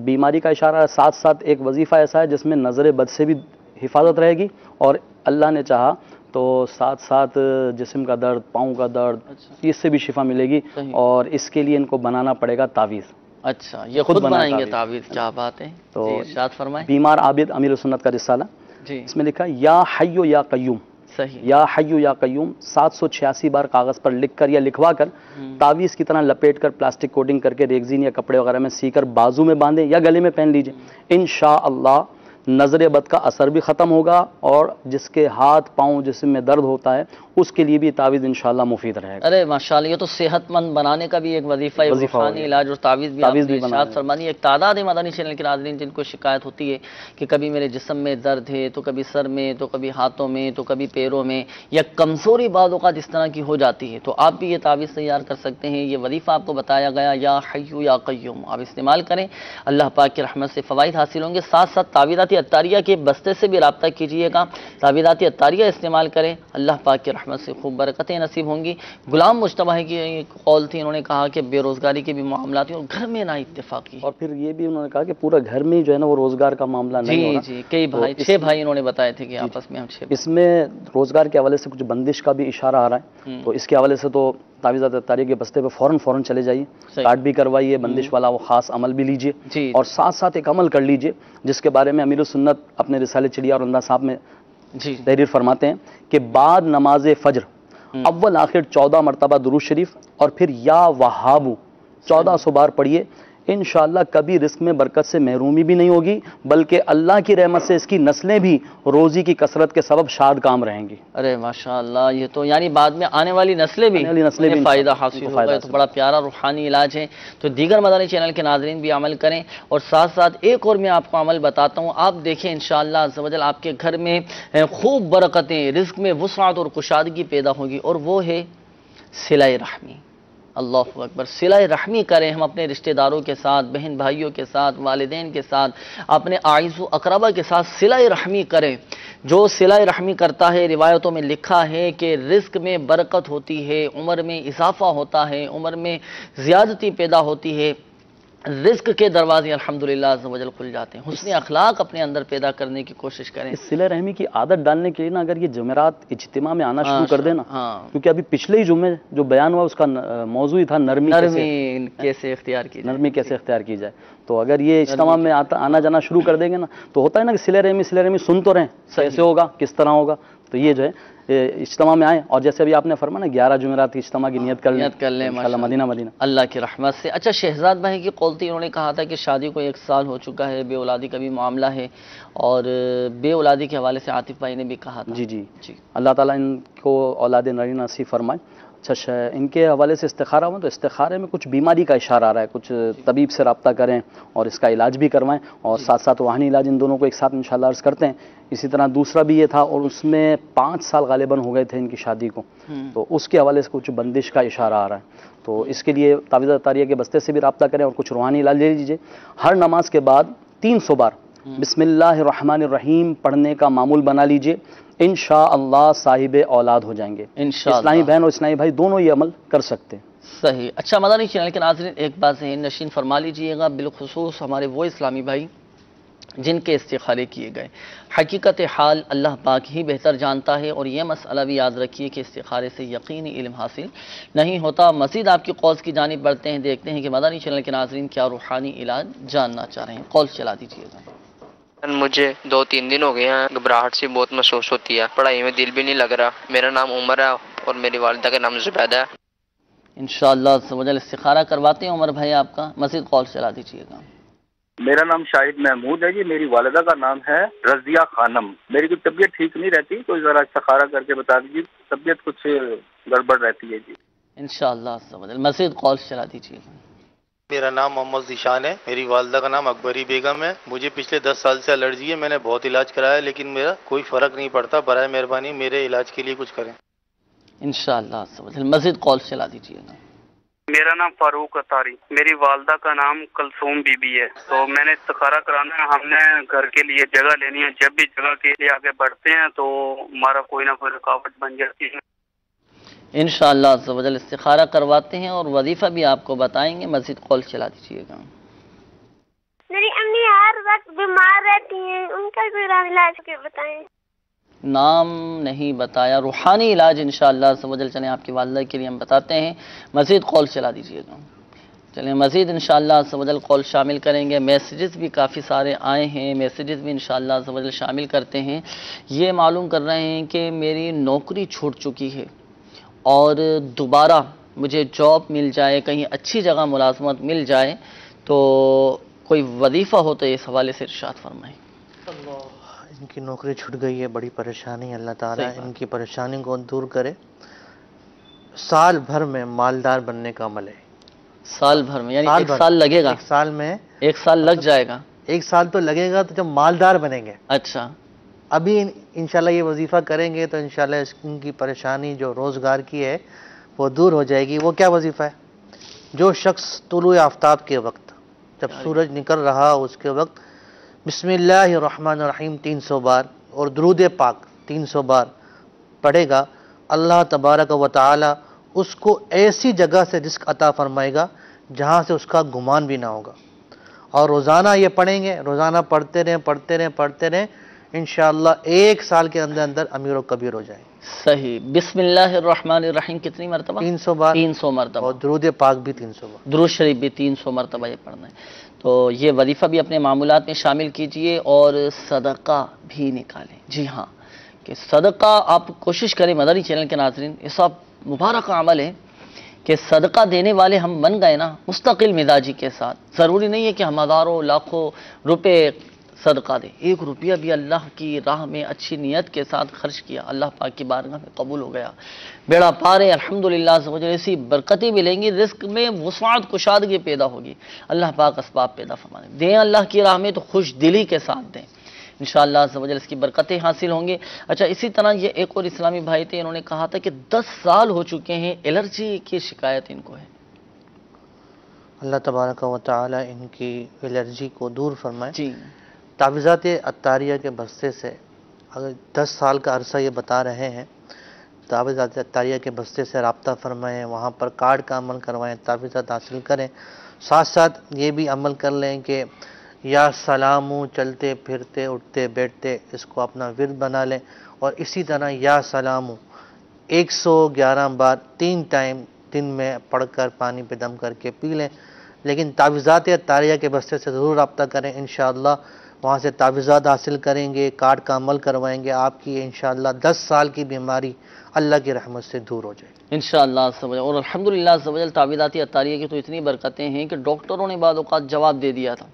بیماری کا اشارہ ہے، ساتھ ساتھ ایک وظیفہ ایسا ہے جس میں نظر بد سے بھی حفاظت رہے گی، اور اللہ نے چاہا تو ساتھ ساتھ جسم کا درد، پاؤں کا درد، اس سے بھی شفا ملے گی، اور اس کے لیے ان کو بنانا پڑے گا تعویذ۔ اچھا، یہ خود بنائیں گے تعویذ، کیا بات ہے، تو ارشاد فرمائیں۔ بیمار عابد امیر سنت کا رسالہ، اس میں لکھا یا حی یا قیوم، صحیح، یا حی یا قیوم 786 بار کاغذ پر لکھ کر یا لکھوا کر تعویذ کی طرح لپیٹ کر پلاسٹک کوٹنگ کر کے ریگزین یا کپڑے وغیرہ میں سی کر بازو میں باندھیں یا گلے میں پہن لیجئے، انشاءاللہ نظر بد کا اثر بھی ختم ہوگا، اور جس کے ہاتھ پاؤں جسم میں درد ہوتا ہے اس کے لیے بھی تعویذ انشاءاللہ مفید رہے گا۔ ارے ماشاءاللہ، یہ تو صحت مند بنانے کا بھی ایک وظیفہ ہے، روحانی علاج اور تعویذ بھی آپ نے ارشاد فرمانی۔ ایک تعداد ہے مدنی چینل کے ناظرین جن کو شکایت ہوتی ہے کہ کبھی میرے جسم میں درد ہے، تو کبھی سر میں، تو کبھی ہاتھوں میں، تو کبھی پیروں میں، یا کمزوری بعض اوقات اس طرح کی ہو جاتی ہے، تو آپ بھی یہ تعویذ تیار کر سکتے ہیں۔ یہ وظیفہ آپ کو بتایا گیا، یا حی یا قیوم، آپ استعمال کریں، اللہ پاک کی رحمت سے فوائد حاصل ہوں گے۔ ساتھ ساتھ تعویذات عطاریہ کے بستے سے بھی رابطہ کیجیے گا، تعویذات عطاریہ استعمال کریں، اللہ پاک کی رحمت سے خوب برکتیں نصیب ہوں گی۔ غلام مجتبی کی قول تھی، انہوں نے کہا کہ بے روزگاری کے بھی معاملات ہیں اور گھر میں نا اتفاقی، اور پھر یہ بھی انہوں نے کہا کہ پورا گھر میں جو ہے نا وہ روزگار کا معاملہ نہیں ہو رہا۔ جی کئی بھائی، 6 بھائی انہوں نے بتائے تھے کہ آپس میں ہم 6، اس میں روزگار کے حوالے سے کچھ بندش کا بھی اشارہ آ رہا ہے، تو اس کے حوالے سے تو تعویذات عطاریہ کے بستے پہ فوراً چلے جائیے، کارڈ بھی کروائیے، بندش والا وہ خاص عمل بھی لیجئے، اور ساتھ ساتھ ایک عمل کر لیجئے جس کے بارے میں امیر السنت اپنے رسالے چڑیا اور انداز صاحب میں تحریر فرماتے ہیں کہ بعد نماز فجر اول آخر 14 مرتبہ درود شریف اور پھر یا وہابو 1400 بار پڑھیے، انشاءاللہ کبھی رزق میں برکت سے محرومی بھی نہیں ہوگی، بلکہ اللہ کی رحمت سے اس کی نسلیں بھی روزی کی کثرت کے سبب شاد کام رہیں گی۔ ارے ماشاءاللہ، یہ تو یعنی بعد میں آنے والی نسلیں بھی فائدہ حاصل ہوگا، یہ تو بڑا پیارا روحانی علاج ہے۔ تو دیگر مدنی چینل کے ناظرین بھی عمل کریں، اور ساتھ ساتھ ایک اور میں آپ کو عمل بتاتا ہوں، آپ دیکھیں انشاءاللہ عز و جل آپ کے گھر میں خوب برکتیں، رزق میں وسعت اور کشادگی پیدا ہوگی، اور وہ ہے صلہ رحمی۔ اللہ اکبر، صلہ رحمی کریں ہم اپنے رشتہ داروں کے ساتھ، بہن بھائیوں کے ساتھ، والدین کے ساتھ، اپنے اعز و اقربا کے ساتھ صلہ رحمی کریں۔ جو صلہ رحمی کرتا ہے، روایتوں میں لکھا ہے کہ رزق میں برکت ہوتی ہے، عمر میں اضافہ ہوتا ہے، عمر میں زیادتی پیدا ہوتی ہے، رزق کے دروازے الحمدللہ عز و جل کھل جاتے ہیں۔ حسن اخلاق اپنے اندر پیدا کرنے کی کوشش کریں۔ اس صلہ رحمی کی عادت ڈالنے کے لیے نا اگر یہ جمعرات اجتماع میں آنا شروع کر دینا، کیونکہ ابھی پچھلے ہی جمعے جو بیان ہوا اس کا موضوع تھا نرمی کیسے اختیار کی جائے، نرمی کیسے اختیار کی جائے، تو اگر یہ اجتماع میں آنا جانا شروع کر دیں گے نا تو ہوتا ہے نا کہ صلہ رحمی سن تو رہیں، کیسے ہوگا، کس طرح ہوگا، تو یہ جو ہے اجتماع میں آئیں، اور جیسے ابھی آپ نے فرمایا نا 11 جمعرات کی اجتماع کی نیت کر لیں انشاءاللہ مدینہ اللہ کی رحمت سے۔ اچھا، شہزاد بھائی کی قول تھی، انہوں نے کہا تھا کہ شادی کو 1 سال ہو چکا ہے، بے اولادی کا بھی معاملہ ہے، اور بے اولادی کے حوالے سے عاطف بھائی نے بھی کہا تھا۔ جی اللہ تعالیٰ ان کو اولاد نرینہ نصیب فرمائے۔ اچھا، ان کے حوالے سے استخارہ ہوا تو استخارے میں کچھ بیماری کا اشارہ آ رہا ہے، کچھ طبیب سے رابطہ کریں اور اس کا علاج بھی کروائیں، اور ساتھ ساتھ روحانی علاج ان دونوں کو ایک ساتھ انشاءاللہ عرض کرتے ہیں۔ اسی طرح دوسرا بھی یہ تھا، اور اس میں 5 سال غالباً ہو گئے تھے ان کی شادی کو، تو اس کے حوالے سے کچھ بندش کا اشارہ آ رہا ہے، تو اس کے لیے تعویذ عطاریہ کے بستے سے بھی رابطہ کریں اور کچھ روحانی علاج لے لیجیے۔ ہر نماز کے بعد 300 بار بسم اللہ الرحمن الرحیم پڑھنے کا معمول بنا لیجئے، انشاءاللہ صاحب اولاد ہو جائیں گے۔ انشاءاللہ اسلامی بہن اور اسلامی بھائی دونوں یہ عمل کر سکتے ہیں۔ صحیح۔ اچھا مدنی چینل کے ناظرین ایک بات ذہن نشین فرما لیجئے گا، بالخصوص ہمارے وہ اسلامی بھائی جن کے استخارے کیے گئے، حقیقت حال اللہ پاک ہی بہتر جانتا ہے، اور یہ مسئلہ بھی یاد رکھیے کہ استخارے سے یقینی علم حاصل نہیں ہوتا۔ مزید آپ کی قولز کی جانب بڑھتے ہیں، دیکھتے ہیں کہ مدنی چینل کے ناظرین کیا روحانی علاج جاننا چاہ رہے ہیں۔ قولز چلا دیجیے گا۔ مجھے 2-3 دن ہو گئے ہیں، گھبراہٹ سی بہت محسوس ہوتی ہے، پڑھائی میں دل بھی نہیں لگ رہا۔ میرا نام عمر ہے اور میری والدہ کا نام زبیدہ ہے۔ انشاءاللہ عز و جل استخارہ کرواتے ہیں عمر بھائی آپ کا، مزید قولز چلا دیجیے گا۔ میرا نام شاہد محمود ہے جی، میری والدہ کا نام ہے رضیہ خانم۔ میری کوئی طبیعت ٹھیک نہیں رہتی، تو ذرا استخارہ کر کے بتا دیجیے، طبیعت کچھ گڑبڑ رہتی ہے جی۔ انشاءاللہ عز و جل مزید قولز چلا دیجیے گا۔ میرا نام محمد ذیشان ہے، میری والدہ کا نام اکبری بیگم ہے۔ مجھے پچھلے 10 سال سے الرجی ہے، میں نے بہت علاج کرایا لیکن میرا کوئی فرق نہیں پڑتا۔ برائے مہربانی میرے علاج کے لیے کچھ کریں۔ انشاءاللہ عز و جل مزید قولز چلا دیجیے گا۔ میرا نام فاروق اتاری، میری والدہ کا نام کلثوم بی بی ہے، تو میں نے استخارہ کرانا ہے، ہم نے گھر کے لیے جگہ لینی ہے، جب بھی جگہ کے لیے آگے بڑھتے ہیں تو ہمارا کوئی نہ کوئی رکاوٹ بن جاتی ہے۔ انشاءاللہ عز و جل استخارہ کرواتے ہیں اور وظیفہ بھی آپ کو بتائیں گے، مزید قول چلا دیجیے گا۔ میری امی ہر وقت بیمار رہتی ہیں، ان کا کوئی علاج کے بتائیں۔ نام نہیں بتایا، روحانی علاج انشاءاللہ عز و جل چلیں آپ کی والدہ کے لیے ہم بتاتے ہیں، مزید قول چلا دیجیے گا۔ چلیں مزید انشاءاللہ عز و جل قول شامل کریں گے۔ میسیجز بھی کافی سارے آئے ہیں، میسیجز بھی انشاءاللہ عز و جل شامل کرتے ہیں۔ یہ معلوم کر رہے ہیں کہ میری نوکری چھوٹ چکی ہے اور دوبارہ مجھے جاب مل جائے، کہیں اچھی جگہ ملازمت مل جائے تو کوئی وظیفہ ہو تو اس حوالے سے ارشاد فرمائیں۔ ان کی نوکری چھوٹ گئی ہے، بڑی پریشانی، اللہ تعالیٰ ان کی پریشانی کو دور کرے۔ سال بھر میں مالدار بننے کا عمل ہے۔ سال بھر میں یعنی ایک سال لگے گا؟ ایک سال میں ایک سال لگ جائے گا؟ ایک سال تو لگے گا، تو جب مالدار بنیں گے۔ اچھا، ابھی انشاءاللہ یہ وظیفہ کریں گے تو انشاءاللہ ان کی پریشانی جو روزگار کی ہے وہ دور ہو جائے گی۔ وہ کیا وظیفہ ہے؟ جو شخص طلوع آفتاب کے وقت، جب سورج نکل رہا اس کے وقت بسم اللہ الرحمن الرحیم 300 بار اور درود پاک 300 بار پڑھے گا، اللہ تبارک و تعالی اس کو ایسی جگہ سے رزق عطا فرمائے گا جہاں سے اس کا گمان بھی نہ ہوگا۔ اور روزانہ یہ پڑھیں گے، روزانہ پڑھتے رہیں انشاءاللہ ایک سال کے اندر اندر امیر و کبیر ہو جائیں۔ صحیح۔ بسم اللہ الرحمن الرحیم کتنی مرتبہ؟ 300 بار۔ 300 مرتبہ۔ اور درود پاک بھی 300 بار۔ درود شریف بھی 300 مرتبہ یہ پڑھنا ہے۔ تو یہ وظیفہ بھی اپنے معمولات میں شامل کیجئے اور صدقہ بھی نکالیں۔ جی ہاں، کہ صدقہ آپ کوشش کریں مدنی چینل کے ناظرین، یہ سب مبارک عمل ہے کہ صدقہ دینے والے ہم بن گئے نا مستقل مزاجی کے ساتھ۔ ضروری نہیں ہے کہ ہم ہزاروں لاکھوں روپے صدقہ دیں، 1 روپیہ بھی اللہ کی راہ میں اچھی نیت کے ساتھ خرچ کیا، اللہ پاک کی بارگاہ میں قبول ہو گیا، بیڑا پارے الحمدللہ ایسی برکتیں ملیں گی، رزق میں وسعت کشادگی پیدا ہوگی، اللہ پاک اسباب پیدا فرمائیں۔ دیں اللہ کی راہ میں تو خوش دلی کے ساتھ دیں، انشاءاللہ عز و جل اس کی برکتیں حاصل ہوں گے۔ اچھا، اسی طرح یہ ایک اور اسلامی بھائی تھے، انہوں نے کہا تھا کہ 10 سال ہو چکے ہیں الرجی کی شکایت ان کو ہے۔ اللہ تبارک و تعالی ان کی الرجی کو دور فرمائے۔ جی، تعویذات عطاریہ کے بستے سے اگر 10 سال کا عرصہ یہ بتا رہے ہیں، تعویذات عطاریہ کے بستے سے رابطہ فرمائیں، وہاں پر کارڈ کا عمل کروائیں، تعویذات حاصل کریں، ساتھ ساتھ یہ بھی عمل کر لیں کہ یا سلامو چلتے پھرتے اٹھتے بیٹھتے اس کو اپنا ورد بنا لیں، اور اسی طرح یا سلامو 111 بار 3 ٹائم دن میں پڑھ کر پانی پہ دم کر کے پی لیں۔ لیکن تعویذات عطاریہ کے بستے سے ضرور رابطہ کریں، انشاءاللہ وہاں سے تعویذات حاصل کریں گے، کارڈ کا عمل کروائیں گے، آپ کی انشاءاللہ 10 سال کی بیماری اللہ کی رحمت سے دور ہو جائے انشاءاللہ عز و جل۔ اور الحمدللہ عز و جل تعویذات عطاریہ کی تو اتنی برکتیں ہیں کہ ڈاکٹروں نے بعض اوقات جواب دے دیا تھا،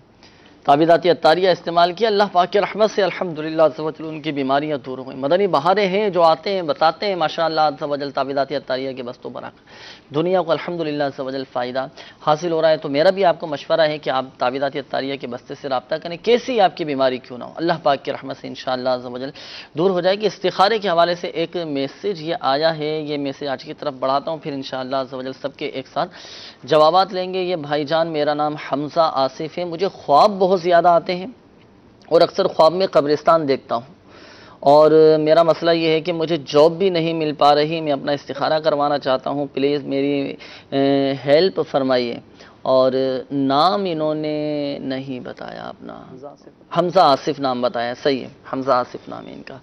تعویذات عطاریہ استعمال کیا، اللہ پاک کی رحمت سے الحمدللہ عز و جل ان کی بیماریاں دور ہوئیں۔ مدنی بہاریں ہیں جو آتے ہیں بتاتے ہیں ماشاءاللہ عز و جل تعویذات عطاریہ کے بستوں برآں دنیا کو الحمدللہ عز و جل فائدہ حاصل ہو رہا ہے۔ تو میرا بھی آپ کو مشورہ ہے کہ آپ تعویذات عطاریہ کے بستے سے رابطہ کریں، کیسی آپ کی بیماری کیوں نہ ہو، اللہ پاک کی رحمت سے انشاءاللہ عز و جل دور ہو جائے گی۔ استخارے کے حوالے سے ایک میسیج یہ آیا ہے، یہ میسیج آج کی طرف بڑھاتا ہوں، پھر انشاءاللہ عز و جل سب کے ایک ساتھ جوابات لیں گے۔ یہ بھائی جان، میرا نام حمزہ آصف ہے، مجھے خواب بہت زیادہ آتے ہیں اور اکثر خواب میں قبرستان دیکھتا ہوں، اور میرا مسئلہ یہ ہے کہ مجھے جاب بھی نہیں مل پا رہی، میں اپنا استخارہ کروانا چاہتا ہوں، پلیز میری ہیلپ فرمائیے۔ اور نام انہوں نے نہیں بتایا اپنا، حمزہ آصف نام بتایا، صحیح ہے، حمزہ آصف نام ہے ان کا،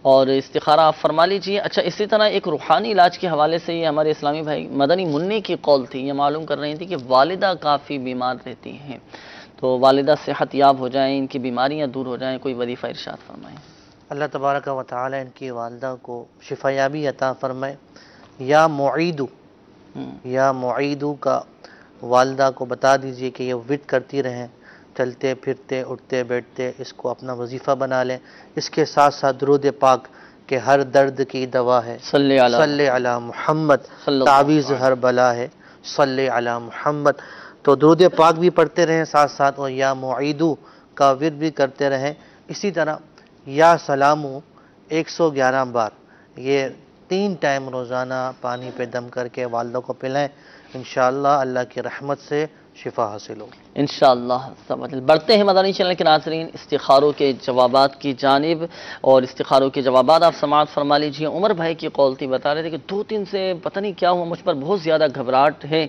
اور استخارہ آپ فرما لیجئے۔ اچھا، اسی طرح ایک روحانی علاج کے حوالے سے یہ ہمارے اسلامی بھائی مدنی منی کی قول تھی، یہ معلوم کر رہی تھی کہ والدہ کافی بیمار رہتی ہیں، تو والدہ صحت یاب ہو جائیں، ان کی بیماریاں دور ہو جائیں، کوئی وظیفہ ارشاد فرمائیں۔ اللہ تبارک و تعالی ان کی والدہ کو شفا یابی عطا فرمائے۔ یا معیدو کا والدہ کو بتا دیجئے کہ یہ ورد کرتی رہیں، چلتے پھرتے اٹھتے بیٹھتے اس کو اپنا وظیفہ بنا لیں۔ اس کے ساتھ ساتھ درود پاک کہ ہر درد کی دوا ہے، صلی علی محمد، تعویذ ہر بلا ہے، صلی علی محمد۔ تو درود پاک بھی پڑھتے رہیں ساتھ ساتھ، اور یا معیدو کا ورد بھی کرتے رہیں۔ اسی طرح یا سلامو 111 بار، یہ 3 ٹائم روزانہ پانی پہ دم کر کے والدہ کو پلائیں، انشاءاللہ اللہ کی رحمت سے شفا حاصل ہوگی انشاءاللہ۔ بڑھتے ہیں مدنی چینل کے ناظرین استخاروں کے جوابات کی جانب، اور استخاروں کے جوابات آپ سماعت فرما لیجئے۔ عمر بھائی کی قول تھی، بتا رہے تھے کہ 2-3 سے پتہ نہیں کیا ہوا، مجھ پر بہت زیادہ گھبراہٹ ہے،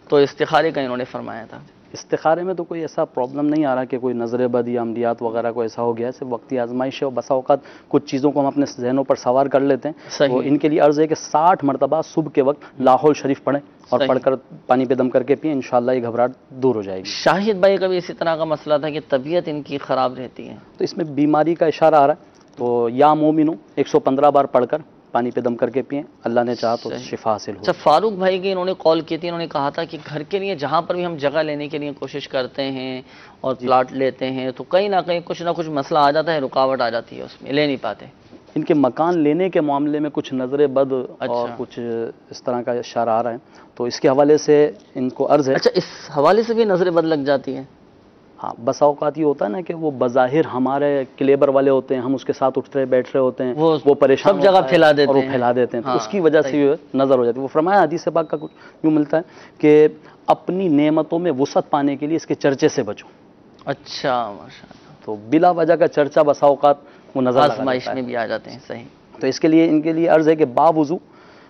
تو استخارے کا انہوں نے فرمایا تھا۔ استخارے میں تو کوئی ایسا پرابلم نہیں آ رہا کہ کوئی نظر بد یا عملیات وغیرہ کو ایسا ہو گیا ہے، صرف وقتی آزمائش ہے، اور بسا اوقات کچھ چیزوں کو ہم اپنے ذہنوں پر سوار کر لیتے ہیں۔ تو ان کے لیے عرض ہے کہ 60 مرتبہ صبح کے وقت لاحول شریف پڑھیں اور پڑھ کر پانی پہ دم کر کے پئیں، انشاءاللہ یہ گھبراہٹ دور ہو جائے گی۔ شاہد بھائی کا بھی اسی طرح کا مسئلہ تھا کہ طبیعت ان کی خراب رہتی ہے، تو اس میں بیماری کا اشارہ آ رہا ہے، تو یا مومنو 115 بار پڑھ کر پانی پہ دم کر کے پئیں، اللہ نے چاہا تو شفا حاصل ہو۔ اچھا، فاروق بھائی کی انہوں نے کال کی تھی، انہوں نے کہا تھا کہ گھر کے لیے جہاں پر بھی ہم جگہ لینے کے لیے کوشش کرتے ہیں اور پلاٹ لیتے ہیں تو کہیں نہ کہیں کچھ نہ کچھ مسئلہ آ جاتا ہے، رکاوٹ آ جاتی ہے، اس میں لے نہیں پاتے۔ ان کے مکان لینے کے معاملے میں کچھ نظر بد اور کچھ اس طرح کا اشارہ آ رہا ہے، تو اس کے حوالے سے ان کو عرض ہے۔ اچھا، اس حوالے سے بھی نظر بد لگ جاتی ہے؟ ہاں، بسا اوقات یہ ہوتا ہے نا کہ وہ بظاہر ہمارے کلیبر والے ہوتے ہیں، ہم اس کے ساتھ اٹھ رہے بیٹھ رہے ہوتے ہیں، وہ پریشان سب جگہ پھیلا دیتے ہیں، اور وہ پھیلا دیتے ہیں، تو اس کی وجہ سے یہ نظر ہو جاتی ہے۔ وہ فرمایا حدیث پاک کا کچھ یوں ملتا ہے کہ اپنی نعمتوں میں وسعت پانے کے لیے اس کے چرچے سے بچو۔ اچھا، ماشاءاللہ۔ تو بلا وجہ کا چرچا بسا اوقات وہ نظر آزمائش میں بھی آ جاتے ہیں، صحیح۔ تو اس کے لیے ان کے لیے عرض ہے کہ باوضو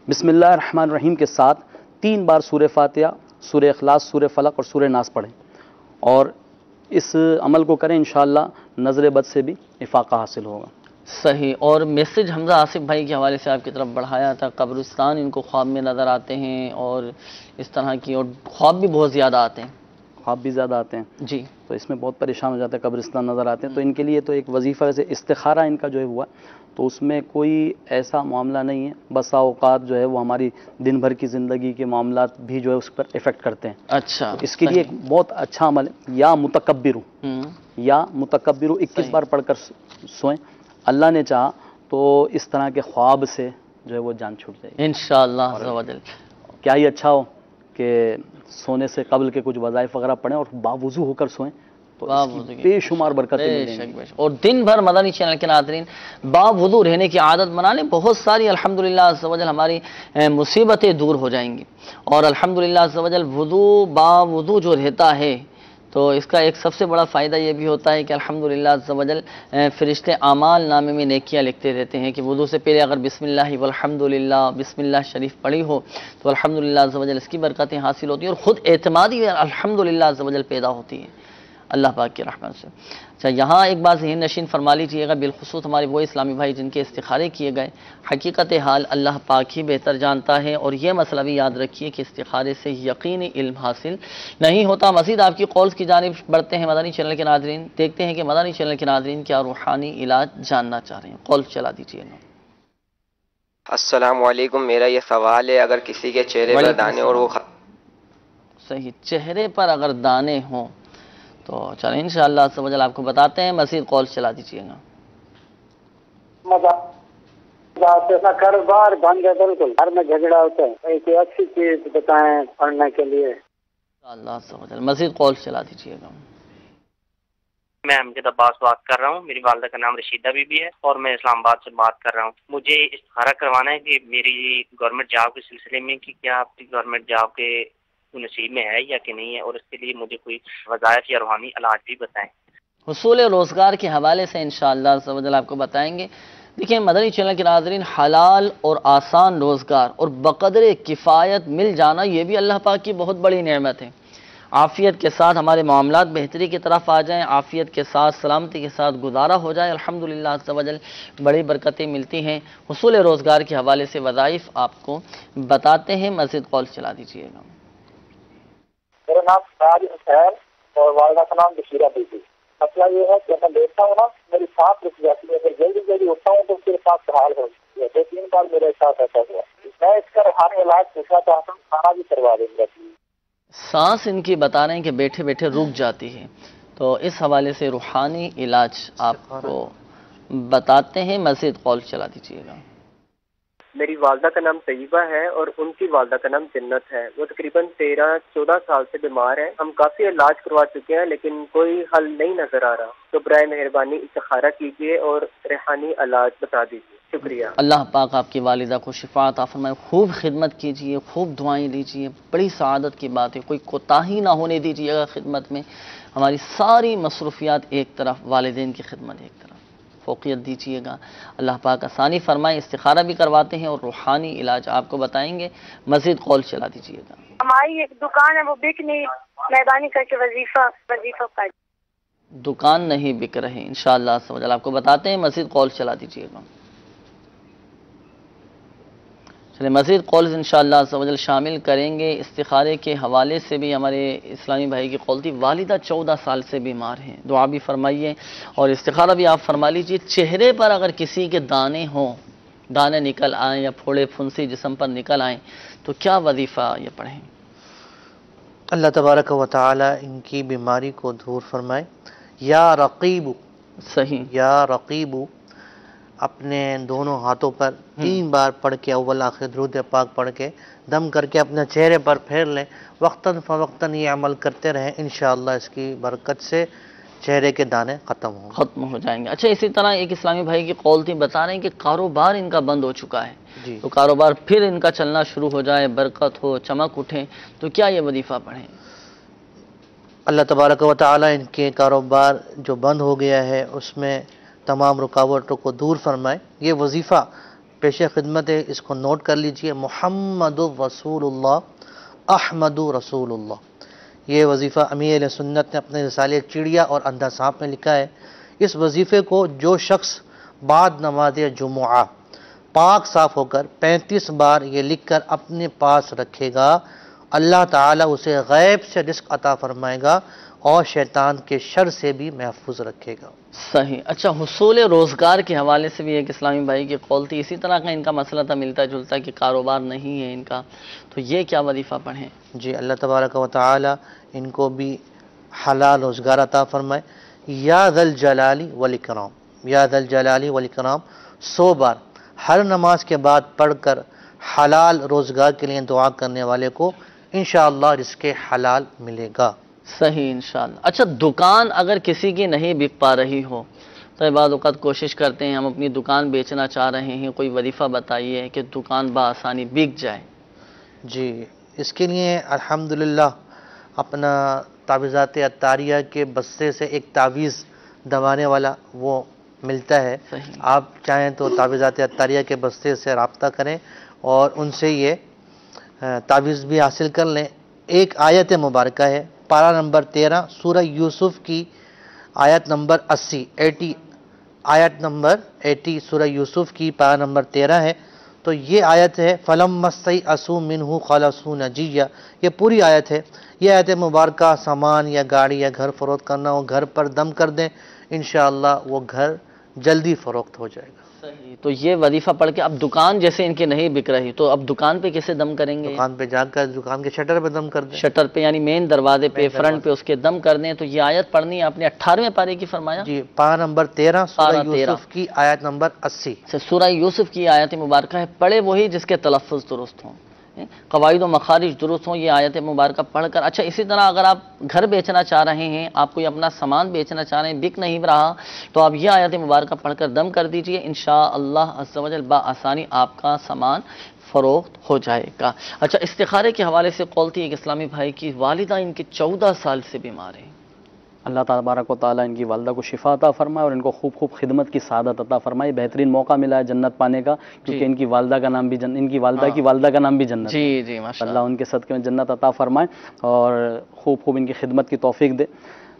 بسم اللہ الرحمن الرحیم کے ساتھ 3 بار سورہ فاتحہ، سورہ اخلاص، سورہ فلق اور سورہ ناس پڑھیں، اور اس عمل کو کریں، انشاءاللہ نظر بد سے بھی افاقہ حاصل ہوگا۔ صحیح۔ اور میسج حمزہ آصف بھائی کے حوالے سے آپ کی طرف بڑھایا تھا، قبرستان ان کو خواب میں نظر آتے ہیں اور اس طرح کی، اور خواب بھی بہت زیادہ آتے ہیں۔ خواب بھی زیادہ آتے ہیں جی، تو اس میں بہت پریشان ہو جاتا ہے، قبرستان نظر آتے ہیں، تو ان کے لیے تو ایک وظیفہ سے استخارہ ان کا جو ہے ہوا، تو اس میں کوئی ایسا معاملہ نہیں ہے، بسا اوقات جو ہے وہ ہماری دن بھر کی زندگی کے معاملات بھی جو ہے اس پر افیکٹ کرتے ہیں۔ اچھا، اس کے لیے ایک بہت اچھا عمل ہے، یا متکبرو، یا متکبرو 21 بار پڑھ کر سوئیں، اللہ نے چاہا تو اس طرح کے خواب سے جو ہے وہ جان چھوٹ جائے گی انشاءاللہ عز و جل۔ کیا ہی اچھا ہو کہ سونے سے قبل کے کچھ وظائف وغیرہ پڑھیں اور باوضو ہو کر سوئیں، تو اس کی بے شمار برکتیں ملیں گی۔ اور دن بھر مدنی چینل کے ناظرین باوضو رہنے کی عادت بنا لیں، بہت ساری الحمدللہ عز و جل ہماری مصیبتیں دور ہو جائیں گی، اور الحمدللہ عز و جل باوضو جو رہتا ہے تو اس کا ایک سب سے بڑا فائدہ یہ بھی ہوتا ہے کہ الحمدللہ عز و جل فرشتے اعمال نامے میں نیکیاں لکھتے رہتے ہیں، کہ وضو سے پہلے اگر بسم اللہ والحمدللہ بسم اللہ شریف پڑھی ہو تو الحمدللہ عز و جل اس کی برکتیں حاصل ہوتی ہیں، اور خود اعتمادی الحمدللہ عز و جل پیدا ہوتی ہے اللہ پاک کی رحمت سے۔ اچھا، یہاں ایک بات ذہن نشین فرما لیجیے گا، بالخصوص ہمارے وہ اسلامی بھائی جن کے استخارے کیے گئے، حقیقت حال اللہ پاک ہی بہتر جانتا ہے، اور یہ مسئلہ بھی یاد رکھیے کہ استخارے سے یقینی علم حاصل نہیں ہوتا۔ مزید آپ کی قولز کی جانب بڑھتے ہیں مدنی چینل کے ناظرین، دیکھتے ہیں کہ مدنی چینل کے ناظرین کیا روحانی علاج جاننا چاہ رہے ہیں، قول چلا دیجیے گا۔ السلام علیکم، میرا یہ سوال ہے، اگر کسی کے چہرے پر دانے اور وہ صحیح، چہرے پر اگر دانے ہوں تو چلیں انشاءاللہ عز و جل آپ کو بتاتے ہیں، مزید کال چلا دیجیے گا۔ کاروبار بند ہے، بالکل گھر میں جھگڑا ہوتا ہے، کوئی اچھی چیز بتائیں پڑھنے کے لیے۔ انشاءاللہ عز و جل مزید کال چلا دیجیے گا۔ میں امجد عباس بات کر رہا ہوں، میری والدہ کا نام رشیدہ بی بی ہے اور میں اسلام آباد سے بات کر رہا ہوں۔ مجھے استخارہ کروانا ہے کہ میری گورنمنٹ جاب کے سلسلے میں کہ کیا آپ کی گورنمنٹ جاب کے نصیب میں ہے یا کہ نہیں ہے، اور اس کے لیے مجھے کوئی وظائف یا روحانی علاج بھی بتائیں۔ حصول روزگار کے حوالے سے انشاءاللہ عز و جل آپ کو بتائیں گے۔ دیکھیں مدنی چینل کے ناظرین، حلال اور آسان روزگار اور بقدر کفایت مل جانا یہ بھی اللہ پاک کی بہت بڑی نعمت ہے۔ عافیت کے ساتھ ہمارے معاملات بہتری کی طرف آ جائیں، عافیت کے ساتھ سلامتی کے ساتھ گزارا ہو جائے، الحمدللہ عز و جل بڑی برکتیں ملتی ہیں۔ حصول روزگار کے حوالے سے وظائف آپ کو بتاتے ہیں، مزید کال چلا دیجیے گا۔ میرا نام سراج حسین اور والدہ کا نام بشیرہ بی بی۔ مسئلہ یہ ہے کہ میں لیٹتا ہوں نا، میری سانس رک جاتی ہے، اگر جلدی جلدی اٹھتا ہوں تو پھر سانس بحال ہو جاتی ہے۔ 2-3 بار میرے ساتھ ایسا ہوا۔ میں اس کا روحانی علاج پوچھنا چاہتا ہوں، کھانا بھی کروا دیں گے۔ سانس ان کی بتا رہے ہیں کہ بیٹھے بیٹھے رک جاتی ہے، تو اس حوالے سے روحانی علاج آپ کو بتاتے ہیں، مزید کال چلا دیجیے گا۔ میری والدہ کا نام طیبہ ہے اور ان کی والدہ کا نام جنت ہے۔ وہ تقریباً 13-14 سال سے بیمار ہیں۔ ہم کافی علاج کروا چکے ہیں لیکن کوئی حل نہیں نظر آ رہا، تو برائے مہربانی استخارہ کیجیے اور روحانی علاج بتا دیجیے، شکریہ۔ اللہ پاک آپ کی والدہ کو شفا عطا فرمائے، خوب خدمت کیجیے، خوب دعائیں لیجیے، بڑی سعادت کی بات ہے، کوئی کوتاہی نہ ہونے دیجیے گا خدمت میں۔ ہماری ساری مصروفیات ایک طرف، والدین کی خدمت ایک طرف، فوقیت دیجیے گا۔ اللہ پاک آسانی فرمائے، استخارہ بھی کرواتے ہیں اور روحانی علاج آپ کو بتائیں گے، مزید کال چلا دیجیے گا۔ ہماری ایک دکان ہے وہ بک نہیں، مہربانی کر کے وظیفہ پڑھ۔ دکان نہیں بک رہے، انشاءاللہ عز و جل آپ کو بتاتے ہیں، مزید کال چلا دیجیے گا۔ چلیں مزید کالز انشاءاللہ عز و جل شامل کریں گے۔ استخارے کے حوالے سے بھی ہمارے اسلامی بھائی کی کال تھی، والدہ 14 سال سے بیمار ہیں، دعا بھی فرمائیے اور استخارہ بھی آپ فرما لیجیے۔ چہرے پر اگر کسی کے دانے ہوں، دانے نکل آئیں یا پھوڑے پھنسی جسم پر نکل آئیں تو کیا وظیفہ یہ پڑھیں؟ اللہ تبارک و تعالی ان کی بیماری کو دور فرمائے۔ یا رقیب، صحیح، یا رقیب اپنے دونوں ہاتھوں پر 3 بار پڑھ کے اول آخر درود پاک پڑھ کے دم کر کے اپنے چہرے پر پھیر لیں، وقتاً فوقتاً یہ عمل کرتے رہیں، انشاءاللہ اس کی برکت سے چہرے کے دانے ختم ہو جائیں گے۔ اچھا اسی طرح ایک اسلامی بھائی کی قول تھی، بتا رہے ہیں کہ کاروبار ان کا بند ہو چکا ہے، تو کاروبار پھر ان کا چلنا شروع ہو جائے، برکت ہو، چمک اٹھے، تو کیا یہ وظیفہ پڑھیں؟ اللہ تبارک و تعالی ان کے کاروبار جو بند ہو گیا ہے اس میں تمام رکاوٹوں کو دور فرمائے۔ یہ وظیفہ پیش خدمت ہے، اس کو نوٹ کر لیجئے، محمد رسول اللہ احمد رسول اللہ۔ یہ وظیفہ امیر اہل سنت نے اپنے رسالے چڑیا اور اندھا سانپ میں لکھا ہے۔ اس وظیفے کو جو شخص بعد نماز جمعہ پاک صاف ہو کر 35 بار یہ لکھ کر اپنے پاس رکھے گا، اللہ تعالیٰ اسے غیب سے رزق عطا فرمائے گا اور شیطان کے شر سے بھی محفوظ رکھے گا۔ صحیح۔ اچھا حصول روزگار کے حوالے سے بھی ایک اسلامی بھائی کی قول تھی، اسی طرح کا ان کا مسئلہ تھا، ملتا جلتا کہ کاروبار نہیں ہے ان کا، تو یہ کیا وظیفہ پڑھیں؟ جی اللہ تبارک و تعالی ان کو بھی حلال روزگار عطا فرمائے۔ یا ذا الجلال والاکرام، یا ذا الجلال والاکرام 100 بار ہر نماز کے بعد پڑھ کر حلال روزگار کے لیے دعا کرنے والے کو انشاءاللہ رزق حلال ملے گا۔ صحیح انشاءاللہ۔ اچھا دکان اگر کسی کی نہیں بک پا رہی ہو تو بعض اوقات کوشش کرتے ہیں، ہم اپنی دکان بیچنا چاہ رہے ہیں، کوئی وظیفہ بتائیے کہ دکان بآسانی بک جائے۔ جی اس کے لیے الحمدللہ اپنا تعویذات عطاریہ کے بستے سے ایک تعویذ دبانے والا وہ ملتا ہے، آپ چاہیں تو تعویذات عطاریہ کے بستے سے رابطہ کریں اور ان سے یہ تعویذ بھی حاصل کر لیں۔ ایک آیت مبارکہ ہے، پارہ نمبر 13 سورہ یوسف کی آیت نمبر 80 آیت نمبر 80 سورہ یوسف کی پارہ نمبر 13 ہے، تو یہ آیت ہے فَلَمَّا اسْتَيْأَسُوا مِنْهُ خَلَصُوا نَجِيًّا، یہ پوری آیت ہے۔ یہ آیت مبارکہ سامان یا گاڑی یا گھر فروخت کرنا ہو، گھر پر دم کر دیں، انشاءاللہ وہ گھر جلدی فروخت ہو جائے گا۔ صحیح۔ تو یہ وظیفہ پڑھ کے اب دکان جیسے ان کے نہیں بک رہی تو اب دکان پہ کیسے دم کریں گے؟ دکان پہ جا کر دکان کے شٹر پہ دم کر دیں، شٹر پہ یعنی مین دروازے پہ، فرنٹ پہ اس کے دم کر دیں۔ تو یہ آیت پڑھنی ہے آپ نے 18ویں پارے کی فرمایا؟ جی پارہ نمبر 13 سورہ یوسف کی آیت نمبر 80 سورہ یوسف کی آیت مبارکہ ہے، پڑھے وہی جس کے تلفظ درست ہوں، قواعد و مخارج درست ہوں، یہ آیت مبارکہ پڑھ کر۔ اچھا اسی طرح اگر آپ گھر بیچنا چاہ رہے ہیں، آپ کوئی اپنا سامان بیچنا چاہ رہے ہیں، بک نہیں رہا، تو آپ یہ آیت مبارکہ پڑھ کر دم کر دیجئے، انشاءاللہ عز و جل بآسانی آپ کا سامان فروخت ہو جائے گا۔ اچھا استخارے کے حوالے سے قول تھی ایک اسلامی بھائی کی، والدہ ان کے 14 سال سے بیمار ہیں، اللہ تبارک و تعالیٰ ان کی والدہ کو شفا عطا فرمائے اور ان کو خوب خوب خدمت کی سعادت عطا فرمائے. بہترین موقع ملا ہے جنت پانے کا, کیونکہ ان کی والدہ کا نام بھی ان کی والدہ کی والدہ کا نام بھی جنت. جی جی ماشاء اللہ ان کے صدقے میں جنت عطا فرمائے اور خوب خوب ان کی خدمت کی توفیق دے.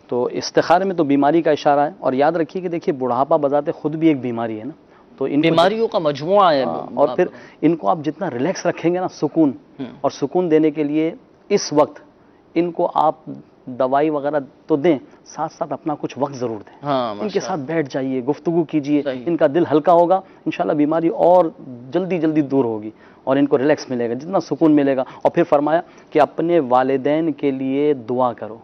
تو استخارے میں تو بیماری کا اشارہ ہے, اور یاد رکھیے کہ دیکھیے بڑھاپا بذات خود بھی ایک بیماری ہے نا, تو ان بیماریوں کا مجموعہ ہے. اور پھر ان کو آپ جتنا ریلیکس رکھیں گے نا, سکون, اور سکون دینے کے لیے اس وقت ان کو آپ دوائی وغیرہ تو دیں, ساتھ ساتھ اپنا کچھ وقت ضرور دیں. ان کے ساتھ بیٹھ جائیے, گفتگو کیجئے, ان کا دل ہلکا ہوگا, انشاءاللہ بیماری اور جلدی جلدی دور ہوگی اور ان کو ریلیکس ملے گا, جتنا سکون ملے گا. اور پھر فرمایا کہ اپنے والدین کے لیے دعا کرو,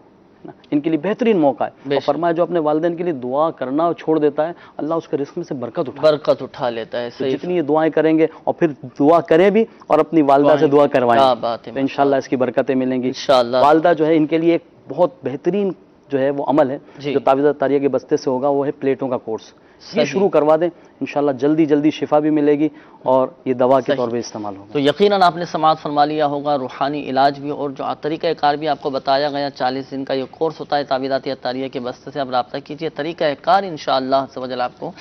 ان کے لیے بہترین موقع ہے. اور فرمایا جو اپنے والدین کے لیے دعا کرنا چھوڑ دیتا ہے, اللہ اس کے رزق میں سے برکت اٹھا لیتا ہے. جتنی یہ دعائیں کریں گے اور پھر دعا کریں بھی اور اپنی والدہ سے دعا کروائیں, تو انشاءاللہ اس کی برکتیں ملیں گی. والدہ جو ہے ان کے لیے ایک بہت بہترین جو ہے وہ عمل ہے جو تعویذات طاریہ کے بستے سے ہوگا, وہ ہے پلیٹوں کا کورس. یہ شروع کروا دیں, انشاءاللہ جلدی جلدی شفا بھی ملے گی اور یہ دوا کے طور پہ استعمال ہوگا. تو یقیناً آپ نے سماعت فرما لیا ہوگا, روحانی علاج بھی اور جو طریقہ کار بھی آپ کو بتایا گیا. 40 دن کا یہ کورس ہوتا ہے تعویذات طاریہ کے بستے سے. آپ رابطہ کیجیے, طریقہ کار انشاءاللہ عز و جل آپ کو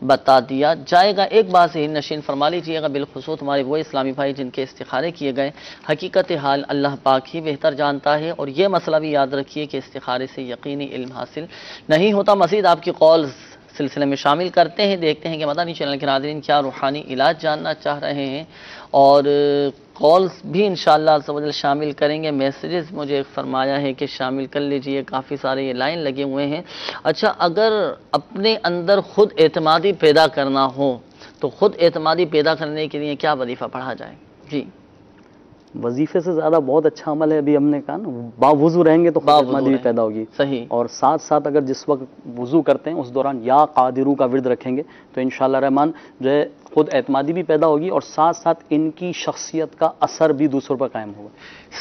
بتا دیا جائے گا. ایک بات ذہن نشین فرما لیجیے گا, بالخصوص ہمارے وہ اسلامی بھائی جن کے استخارے کیے گئے, حقیقت حال اللہ پاک ہی بہتر جانتا ہے. اور یہ مسئلہ بھی یاد رکھیے کہ استخارے سے یقینی علم حاصل نہیں ہوتا. مزید آپ کی قولز سلسلے میں شامل کرتے ہیں, دیکھتے ہیں کہ مدنی چینل کے ناظرین کیا روحانی علاج جاننا چاہ رہے ہیں, اور کالز بھی انشاءاللہ عز و جل شامل کریں گے. میسیجز مجھے فرمایا ہے کہ شامل کر لیجئے, کافی سارے یہ لائن لگے ہوئے ہیں. اچھا, اگر اپنے اندر خود اعتمادی پیدا کرنا ہو تو خود اعتمادی پیدا کرنے کے لیے کیا وظیفہ پڑھا جائے؟ جی, وظیفے سے زیادہ بہت اچھا عمل ہے, ابھی ہم نے کہا نا, باوضو رہیں گے تو خود اعتمادی بھی پیدا ہوگی. صحیح. اور ساتھ ساتھ اگر جس وقت وضو کرتے ہیں اس دوران یا قادرو کا ورد رکھیں گے تو انشاءاللہ رحمان جو ہے خود اعتمادی بھی پیدا ہوگی, اور ساتھ ساتھ ان کی شخصیت کا اثر بھی دوسروں پر قائم ہوگا.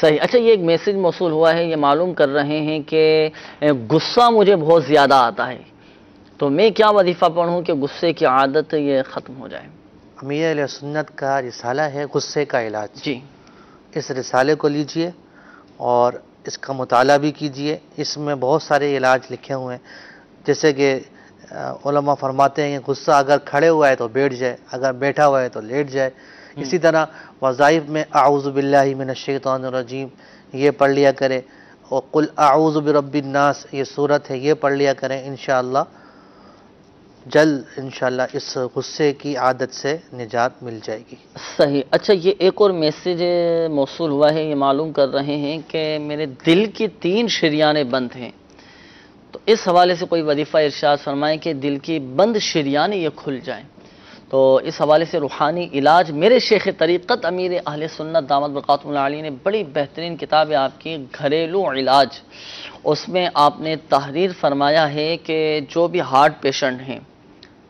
صحیح. اچھا, یہ ایک میسج موصول ہوا ہے, یہ معلوم کر رہے ہیں کہ غصہ مجھے بہت زیادہ آتا ہے, تو میں کیا وظیفہ پڑھوں کہ غصے کی عادت یہ ختم ہو جائے؟ امیر علیہ سنت کا رسالہ ہے غصے کا علاج. جی, اس رسالے کو لیجئے اور اس کا مطالعہ بھی کیجئے. اس میں بہت سارے علاج لکھے ہوئے ہیں, جیسے کہ علماء فرماتے ہیں کہ غصہ اگر کھڑے ہوا ہے تو بیٹھ جائے, اگر بیٹھا ہوا ہے تو لیٹ جائے. اسی طرح وظائف میں اعوذ باللہ من الشیطان الرجیم یہ پڑھ لیا کرے, اور قل اعوذ برب الناس یہ صورت ہے, یہ پڑھ لیا کریں. انشاءاللہ جلد انشاءاللہ اس غصے کی عادت سے نجات مل جائے گی. صحیح. اچھا, یہ ایک اور میسیج موصول ہوا ہے, یہ معلوم کر رہے ہیں کہ میرے دل کی 3 شریانیں بند ہیں, تو اس حوالے سے کوئی وظیفہ ارشاد فرمائیں کہ دل کی بند شریانیں یہ کھل جائیں. تو اس حوالے سے روحانی علاج میرے شیخ طریقت امیر اہل سنت دامت برکاتہ اللہ علیہ نے بڑی بہترین کتاب ہے آپ کی, گھریلو علاج. اس میں آپ نے تحریر فرمایا ہے کہ جو بھی ہارٹ پیشنٹ ہیں,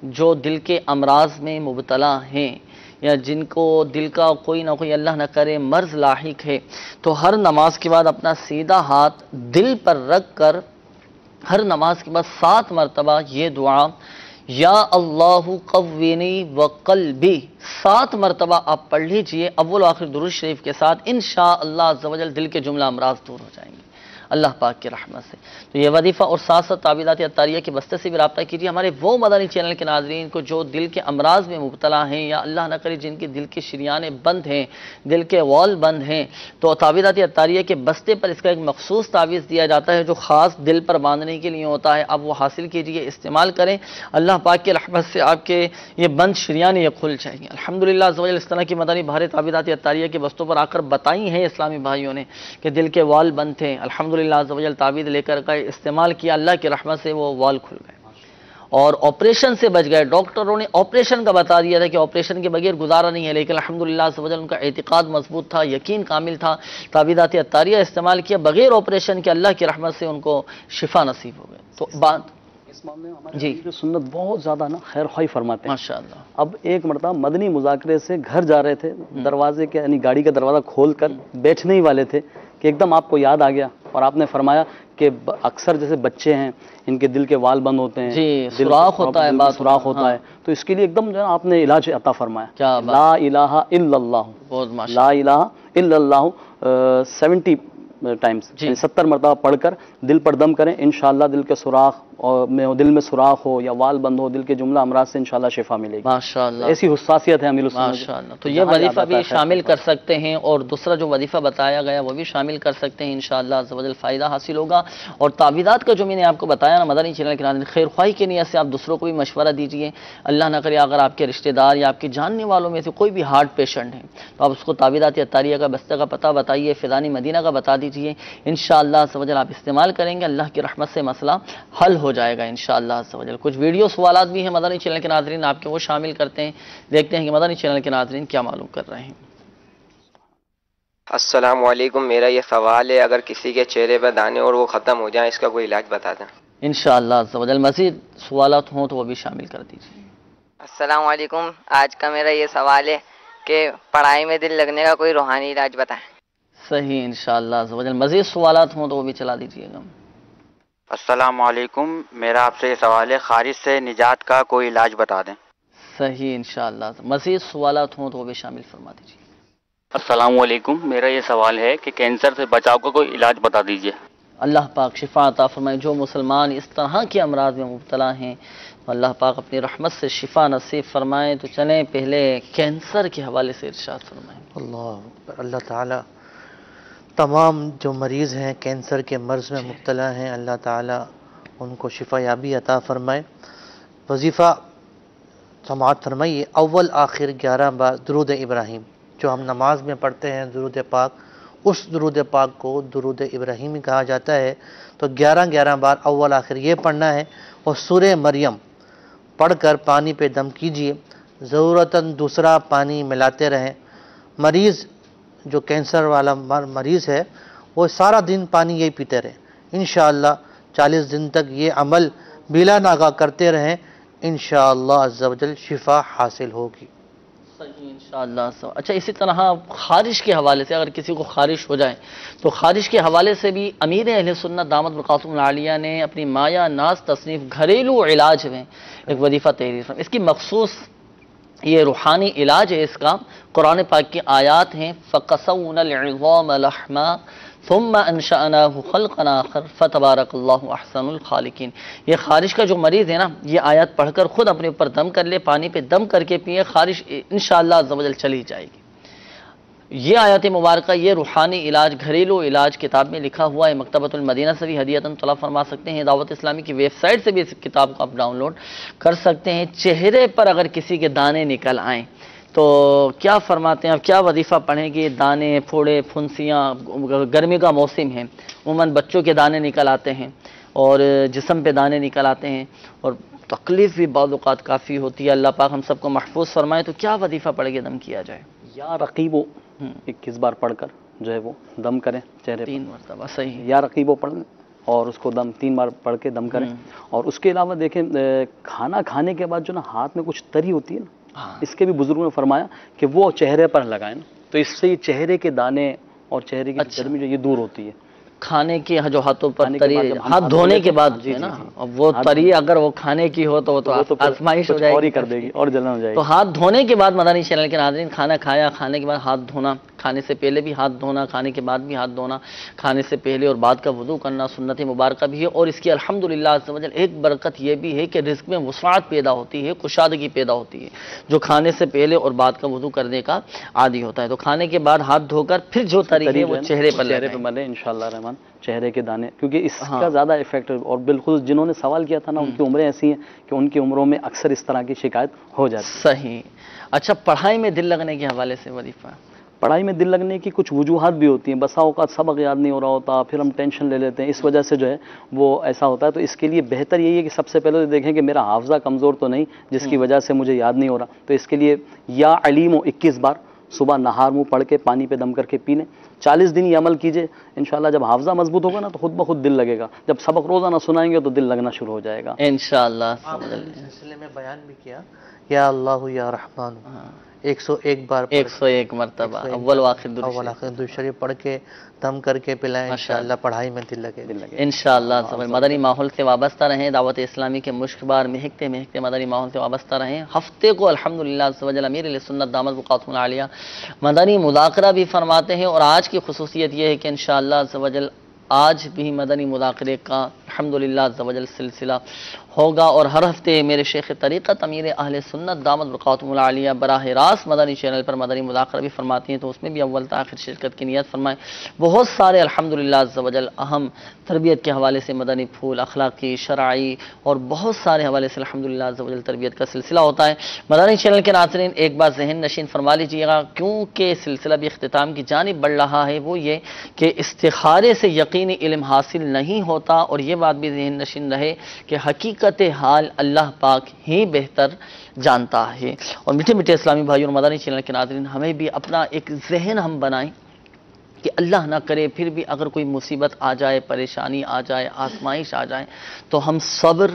جو دل کے امراض میں مبتلا ہیں, یا جن کو دل کا کوئی نہ کوئی اللہ نہ کرے مرض لاحق ہے, تو ہر نماز کے بعد اپنا سیدھا ہاتھ دل پر رکھ کر ہر نماز کے بعد 7 مرتبہ یہ دعا یا اللہ قوینی وقلبی 7 مرتبہ آپ پڑھ لیجئے اول و آخر درود شریف کے ساتھ. انشاءاللہ عز و جل دل کے جملہ امراض دور ہو جائیں گے اللہ پاک کی رحمت سے. تو یہ وظیفہ اور ساتھ ساتھ تعویذات طاریہ کے بستے سے بھی رابطہ کیجیے. ہمارے وہ مدنی چینل کے ناظرین کو جو دل کے امراض میں مبتلا ہیں, یا اللہ نہ کرے جن کی دل کی شریانیں بند ہیں, دل کے وال بند ہیں, تو تعویذات طاریہ کے بستے پر اس کا ایک مخصوص تعویذ دیا جاتا ہے جو خاص دل پر باندھنے کے لیے ہوتا ہے. اب وہ حاصل کیجیے, استعمال کریں, اللہ پاک کی رحمت سے آپ کے یہ بند شریانیں یہ کھل جائیں گی الحمدللہ. اس طرح کی مدنی بھارت تعویذات طاریہ کے بستوں پر آ کر بتائی ہیں اسلامی بھائیوں نے کہ دل کے وال بند تھے, الحمدللہ عز و جل تعویذ لے کر گئے, استعمال کیا, اللہ کی رحمت سے وہ وال کھل گئے اور آپریشن سے بچ گئے. ڈاکٹروں نے آپریشن کا بتا دیا تھا کہ آپریشن کے بغیر گزارا نہیں ہے, لیکن الحمدللہ عز و جل ان کا اعتقاد مضبوط تھا, یقین کامل تھا, تعویذات طاریہ استعمال کیا بغیر آپریشن کے, اللہ کی رحمت سے ان کو شفا نصیب ہو گئے. تو بات اس معاملے میں ہمارے سنت بہت زیادہ نا خیر خواہی فرماتے ہیں ماشاءاللہ. اب ایک مرتبہ مدنی مذاکرے سے گھر جا رہے تھے, دروازے کے یعنی گاڑی کا دروازہ کھول کر بیٹھنے ہی والے تھے کہ ایک دم آپ کو یاد آ گیا اور آپ نے فرمایا کہ اکثر جیسے بچے ہیں ان کے دل کے وال بند ہوتے ہیں, جی سوراخ ہوتا ہے, بات سوراخ ہوتا ہے, تو اس کے لیے ایک دم جو ہے آپ نے علاج عطا فرمایا. کیا لا الہ الا اللہ, بہت لا الہ الا اللہ 70 ٹائمز 70 مرتبہ پڑھ کر دل پر دم کریں، انشاءاللہ دل کے سوراخ اور دل میں سوراخ ہو یا وال بند ہو، دل کے جملہ امراض سے انشاءاللہ شفا ملے گی ماشاءاللہ، ایسی حساسیت ہے امیر السنت ماشاءاللہ۔ تو یہ وظیفہ بھی شامل کر سکتے ہیں، اور دوسرا جو وظیفہ بتایا گیا وہ بھی شامل کر سکتے ہیں، انشاءاللہ عز و جل فائدہ حاصل ہوگا۔ اور تعویذات کا جو میں نے آپ کو بتایا نا مدنی چینل کے ناظرین، خیر خواہی کے نیت سے آپ دوسروں کو بھی مشورہ دیجئے۔ اللہ نہ کرے اگر آپ کے رشتہ دار یا آپ کے جاننے والوں میں سے کوئی بھی ہارٹ پیشنٹ ہے تو آپ اس کو تعویذات عطاریہ کا بستہ کا پتہ بتائیے، فیضان مدینہ کا بتا دیجئے، انشاءاللہ عز و جل آپ استعمال کریں گے، اللہ کی رحمت سے مسئلہ حل ہو جائے گا انشاءاللہ عز و جل۔ کچھ ویڈیو سوالات بھی ہیں مدنی چینل کے ناظرین، آپ کے وہ شامل کرتے ہیں، دیکھتے ہیں کہ مدنی چینل کے ناظرین کیا معلوم کر رہے ہیں۔ السلام علیکم، میرا یہ سوال ہے، اگر کسی کے چہرے پر دانے اور وہ ختم ہو جائیں، اس کا کوئی علاج بتا دیں۔ انشاءاللہ عز و جل مزید سوالات ہوں تو وہ بھی شامل کر دیجیے۔ السلام علیکم، آج کا میرا یہ سوال ہے کہ پڑھائی میں دل لگنے کا کوئی روحانی علاج بتائیں۔ صحیح، انشاءاللہ عز و جل مزید سوالات ہوں تو وہ بھی چلا دیجیے گا۔ السلام علیکم، میرا آپ سے یہ سوال ہے، خارش سے نجات کا کوئی علاج بتا دیں۔ صحیح، انشاءاللہ مزید سوالات ہوں تو وہ بھی شامل فرما دیجیے۔ السلام علیکم، میرا یہ سوال ہے کہ کینسر سے بچاؤ کا کوئی علاج بتا دیجیے۔ اللہ پاک شفا عطا فرمائے، جو مسلمان اس طرح کے امراض میں مبتلا ہیں اللہ پاک اپنی رحمت سے شفا نصیب فرمائے۔ تو چلیں پہلے کینسر کے حوالے سے ارشاد فرمائیں۔ اللہ تعالیٰ تمام جو مریض ہیں کینسر کے مرض میں مبتلا ہیں، اللہ تعالیٰ ان کو شفا یابی عطا فرمائے۔ وظیفہ سماعت فرمائیے، اول آخر 11 بار درود ابراہیم جو ہم نماز میں پڑھتے ہیں، درود پاک، اس درود پاک کو درود ابراہیمی کہا جاتا ہے۔ تو 11 بار اول آخر یہ پڑھنا ہے، اور سورہ مریم پڑھ کر پانی پہ دم کیجئے، ضرورتاً دوسرا پانی ملاتے رہیں۔ مریض جو کینسر والا مریض ہے وہ سارا دن پانی یہی پیتے رہیں، انشاءاللہ 40 دن تک یہ عمل بلا ناغہ کرتے رہیں، انشاءاللہ عز و جل شفا حاصل ہوگی۔ صحیح، انشاءاللہ۔ اچھا، اسی طرح خارش کے حوالے سے اگر کسی کو خارش ہو جائے تو خارش کے حوالے سے بھی امیر اہل سنت دامت برکاتہم العالیہ نے اپنی مایہ ناز تصنیف گھریلو علاج میں ایک وظیفہ تحریر فرمایا۔ اس کی مخصوص یہ روحانی علاج ہے، اس کا قرآن پاک کی آیات ہیں، فَقَسَوْنَا الْعِظَامَ لَحْمًا ثُمَّ أَنشَأْنَاهُ خَلْقًا آخَرَ فَتَبَارَكَ اللَّهُ أَحْسَنُ الْخَالِقِينَ۔ یہ خارش کا جو مریض ہے نا، یہ آیات پڑھ کر خود اپنے اوپر دم کر لے، پانی پہ دم کر کے پیے، خارش انشاءاللہ عز و جل چلی جائے گی۔ یہ آیات مبارکہ، یہ روحانی علاج گھریلو علاج کتاب میں لکھا ہوا ہے، مکتبۃ المدینہ سے بھی ہدیۃً طلب فرما سکتے ہیں، دعوت اسلامی کی ویب سائٹ سے بھی اس کتاب کو آپ ڈاؤن لوڈ کر سکتے ہیں۔ چہرے پر اگر کسی کے دانے نکل آئیں تو کیا فرماتے ہیں آپ، کیا وظیفہ پڑھیں گے؟ دانے، پھوڑے، پھنسیاں، گرمی کا موسم ہے، عموماً بچوں کے دانے نکل آتے ہیں اور جسم پہ دانے نکل آتے ہیں، اور تکلیف بھی بعض اوقات کافی ہوتی ہے، اللہ پاک ہم سب کو محفوظ فرمائے۔ تو کیا وظیفہ پڑھ کے دم کیا جائے؟ یا رقیبو 21 بار پڑھ کر جو ہے وہ دم کریں چہرے پر 3 مرتبہ۔ صحیح، یا رقیبو پڑھ لیں اور اس کو دم 3 بار پڑھ کے دم کریں۔ اور اس کے علاوہ دیکھیں، کھانا کھانے کے بعد جو نا ہاتھ میں کچھ تری ہوتی ہے نا، اس کے بھی بزرگوں نے فرمایا کہ وہ چہرے پر لگائیں، تو اس سے یہ چہرے کے دانے اور چہرے کی گرمی جو یہ دور ہوتی ہے۔ کھانے کی جو ہاتھوں پر تری، ہاتھ دھونے کے بعد ہے نا، وہ تری اگر وہ کھانے کی ہو تو وہ تو آزمائش ہو جائے گی، اور ہی کر دے گی اور جلن ہو جائے گی۔ تو ہاتھ دھونے کے بعد مدنی چینل کے ناظرین، کھانا کھایا، کھانے کے بعد ہاتھ دھونا، کھانے سے پہلے بھی ہاتھ دھونا، کھانے کے بعد بھی ہاتھ دھونا، کھانے سے پہلے اور بعد کا وضو کرنا سنت مبارکہ بھی ہے۔ اور اس کی الحمدللہ عز و جل ایک برکت یہ بھی ہے کہ رزق میں وسعت پیدا ہوتی ہے، کشادگی پیدا ہوتی ہے، جو کھانے سے پہلے اور بعد کا وضو کرنے کا عادی ہوتا ہے۔ تو کھانے کے بعد ہاتھ دھو کر پھر جو تری ہے وہ چہرے پر ملے انشاءاللہ رحمان، چہرے کے دانے، کیونکہ اس کا زیادہ ایفیکٹ، اور بالکل جنہوں نے سوال کیا تھا نا ان کی عمریں ایسی ہیں کہ ان کی عمروں میں اکثر اس طرح کی شکایت ہو جاتی ہے۔ صحیح۔ اچھا، پڑھائی میں دل لگنے کے حوالے سے وظیفہ؟ پڑھائی میں دل لگنے کی کچھ وجوہات بھی ہوتی ہیں، بسا اوقات سبق یاد نہیں ہو رہا ہوتا، پھر ہم ٹینشن لے لیتے ہیں، اس وجہ سے جو ہے وہ ایسا ہوتا ہے۔ تو اس کے لیے بہتر یہی ہے کہ سب سے پہلے تو دیکھیں کہ میرا حافظہ کمزور تو نہیں جس کی وجہ سے مجھے یاد نہیں ہو رہا، تو اس کے لیے یا علیم و 21 بار صبح نہار منہ پڑھ کے پانی پہ دم کر کے پی لیں، 40 دن یہ عمل کیجئے، انشاءاللہ جب حافظہ مضبوط ہوگا نا تو خود بخود دل لگے گا، جب سبق روزانہ سنائیں گے تو دل لگنا شروع ہو جائے گا انشاءاللہ۔ اس سلسلے میں بیان بھی کیا، یا اللہ یا رحمان، 101 بار 101 مرتبہ اول و آخر درود شریف پڑھ کے دم کر کے پلائیں، انشاءاللہ پڑھائی میں دل لگے انشاءاللہ۔ مدنی ماحول سے وابستہ رہیں، دعوت اسلامی کے مشک بار مہکتے مہکتے مدنی ماحول سے وابستہ رہیں۔ ہفتے کو الحمدللہ امیر علیہ سنت دامت بقاتم العالیہ مدنی مذاکرہ بھی فرماتے ہیں، اور آج کی خصوصیت یہ ہے کہ انشاءاللہ آج بھی مدنی مذاکرے کا الحمدللہ سلسلہ ہوگا، اور ہر ہفتے میرے شیخ طریقت امیر اہل سنت دامت برکاتہم العالیہ براہ راست مدنی چینل پر مدنی مذاکرہ بھی فرماتی ہیں، تو اس میں بھی اول تاخیر شرکت کی نیت فرمائیں۔ بہت سارے الحمدللہ اہم تربیت کے حوالے سے مدنی پھول، اخلاقی، شرعی اور بہت سارے حوالے سے الحمدللہ تربیت کا سلسلہ ہوتا ہے۔ مدنی چینل کے ناظرین ایک بات ذہن نشین فرما لیجیے گا، کیونکہ سلسلہ بھی اختتام کی جانب بڑھ رہا ہے، وہ یہ کہ استخارے سے یقینی علم حاصل نہیں ہوتا، اور یہ بات بھی ذہن نشین رہے کہ حقیقت حال اللہ پاک ہی بہتر جانتا ہے۔ اور میٹھے میٹھے اسلامی بھائی اور مدنی چینل کے ناظرین، ہمیں بھی اپنا ایک ذہن ہم بنائیں کہ اللہ نہ کرے پھر بھی اگر کوئی مصیبت آ جائے، پریشانی آ جائے، آزمائش آ جائے، تو ہم صبر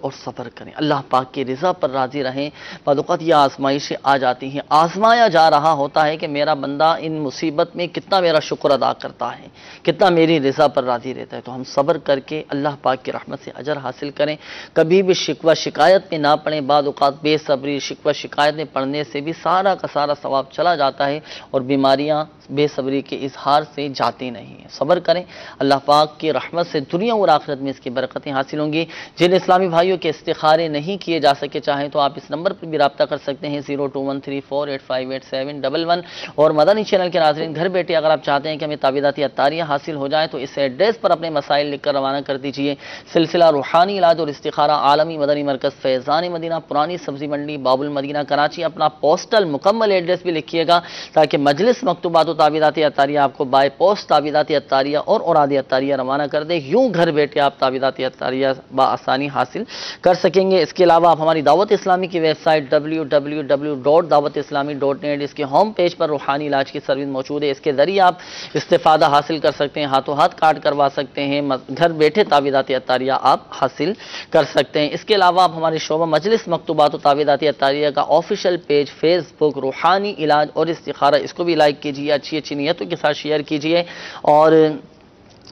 اور صبر کریں، اللہ پاک کی رضا پر راضی رہیں۔ بعض اوقات یہ آزمائشیں آ جاتی ہیں، آزمایا جا رہا ہوتا ہے کہ میرا بندہ ان مصیبت میں کتنا میرا شکر ادا کرتا ہے، کتنا میری رضا پر راضی رہتا ہے، تو ہم صبر کر کے اللہ پاک کی رحمت سے اجر حاصل کریں۔ کبھی بھی شکوہ شکایت میں نہ پڑیں، بعض اوقات بے صبری شکوہ شکایت میں پڑھنے سے بھی سارا کا سارا ثواب چلا جاتا ہے، اور بیماریاں بے صبری کے اظہار سے جاتی نہیں ہیں۔ صبر کریں، اللہ پاک کی رحمت سے دنیا اور آخرت میں اس کی برکتیں حاصل ہوں گی۔ جن اسلامی بھائیوں کے استخارے نہیں کیے جا سکے چاہیں تو آپ اس نمبر پر بھی رابطہ کر سکتے ہیں 0213485871 اور مدنی چینل کے ناظرین گھر بیٹھے اگر آپ چاہتے ہیں کہ ہمیں تعویذاتی عطاریاں حاصل ہو جائیں تو اس ایڈریس پر اپنے مسائل لکھ کر روانہ کر دیجئے۔ سلسلہ روحانی علاج اور استخارہ عالمی مدنی مرکز فیضان مدینہ، پرانی سبزی منڈی، باب المدینہ، کراچی۔ اپنا پوسٹل مکمل ایڈریس بھی لکھیے گا تاکہ مجلس مکتوبات و تعویذاتی عطاریہ آپ کو بائی پوسٹ تعویذاتی عطاریہ اور اوراد عطاریہ روانہ کر دے، یوں گھر بیٹھے آپ تعویذاتی عطاریہ بآسانی حاصل کر سکیں گے۔ اس کے علاوہ آپ ہماری دعوت اسلامی کی ویب سائٹ www.dawatislami.net اس کے ہوم پیج پر روحانی علاج کی سروس موجود ہے، اس کے ذریعے آپ استفادہ حاصل کر سکتے ہیں، ہاتھوں ہاتھ کارڈ کروا سکتے ہیں، گھر بیٹھے تعویذاتی عطاریہ آپ حاصل کر سکتے ہیں۔ اس کے علاوہ آپ ہمارے شعبہ مجلس مکتوبات و تعویذاتی عطاریہ کا آفیشیل پیج فیس بک روحانی علاج اور استخارہ، اس کو بھی لائک کیجیے، اچھی اچھی نیتوں کے ساتھ شیئر کیجیے، اور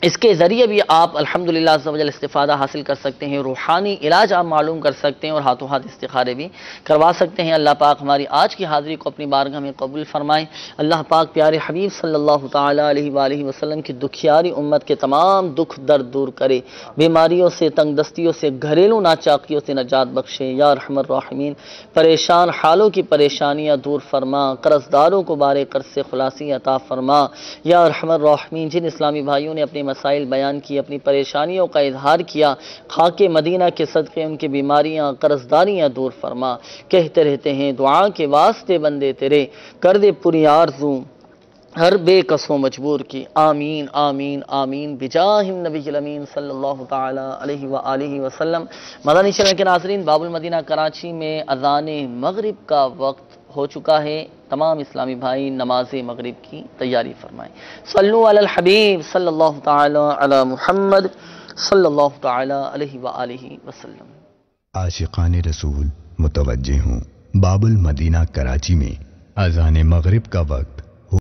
اس کے ذریعے بھی آپ الحمدللہ استفادہ حاصل کر سکتے ہیں، روحانی علاج آپ معلوم کر سکتے ہیں اور ہاتھوں ہاتھ استخارے بھی کروا سکتے ہیں۔ اللہ پاک ہماری آج کی حاضری کو اپنی بارگاہ میں قبول فرمائے۔ اللہ پاک پیارے حبیب صلی اللہ تعالی علیہ وآلہ وسلم کی دکھیاری امت کے تمام دکھ درد دور کرے، بیماریوں سے، تنگ دستیوں سے، گھریلو ناچاکیوں سے نجات بخشے یا ارحم الراحمین۔ پریشان حالوں کی پریشانیاں دور فرما، قرض داروں کو بارے قرض سے خلاصی عطا فرما یا ارحم الراحمین۔ جن اسلامی بھائیوں نے اپنے مسائل بیان کی، اپنی پریشانیوں کا اظہار کیا، خاک مدینہ کے صدقے ان کی بیماریاں، قرضداریاں دور فرما۔ کہتے رہتے ہیں دعا کے واسطے بندے تیرے، کر دے پوری آرزو ہر بے کسو مجبور کی، آمین آمین آمین بجاہ النبی الامین صلی اللہ تعالی علیہ وآلہ وسلم۔ مدنی چینل کے ناظرین، باب المدینہ کراچی میں اذان مغرب کا وقت ہو چکا ہے، تمام اسلامی بھائی نماز مغرب کی تیاری فرمائیں۔ صلو علی الحبیب صلی اللہ تعالی علی محمد صلی اللہ تعالی علیہ وآلہ وسلم۔ عاشقان رسول متوجہ ہوں، باب المدینہ کراچی میں اذان مغرب کا وقت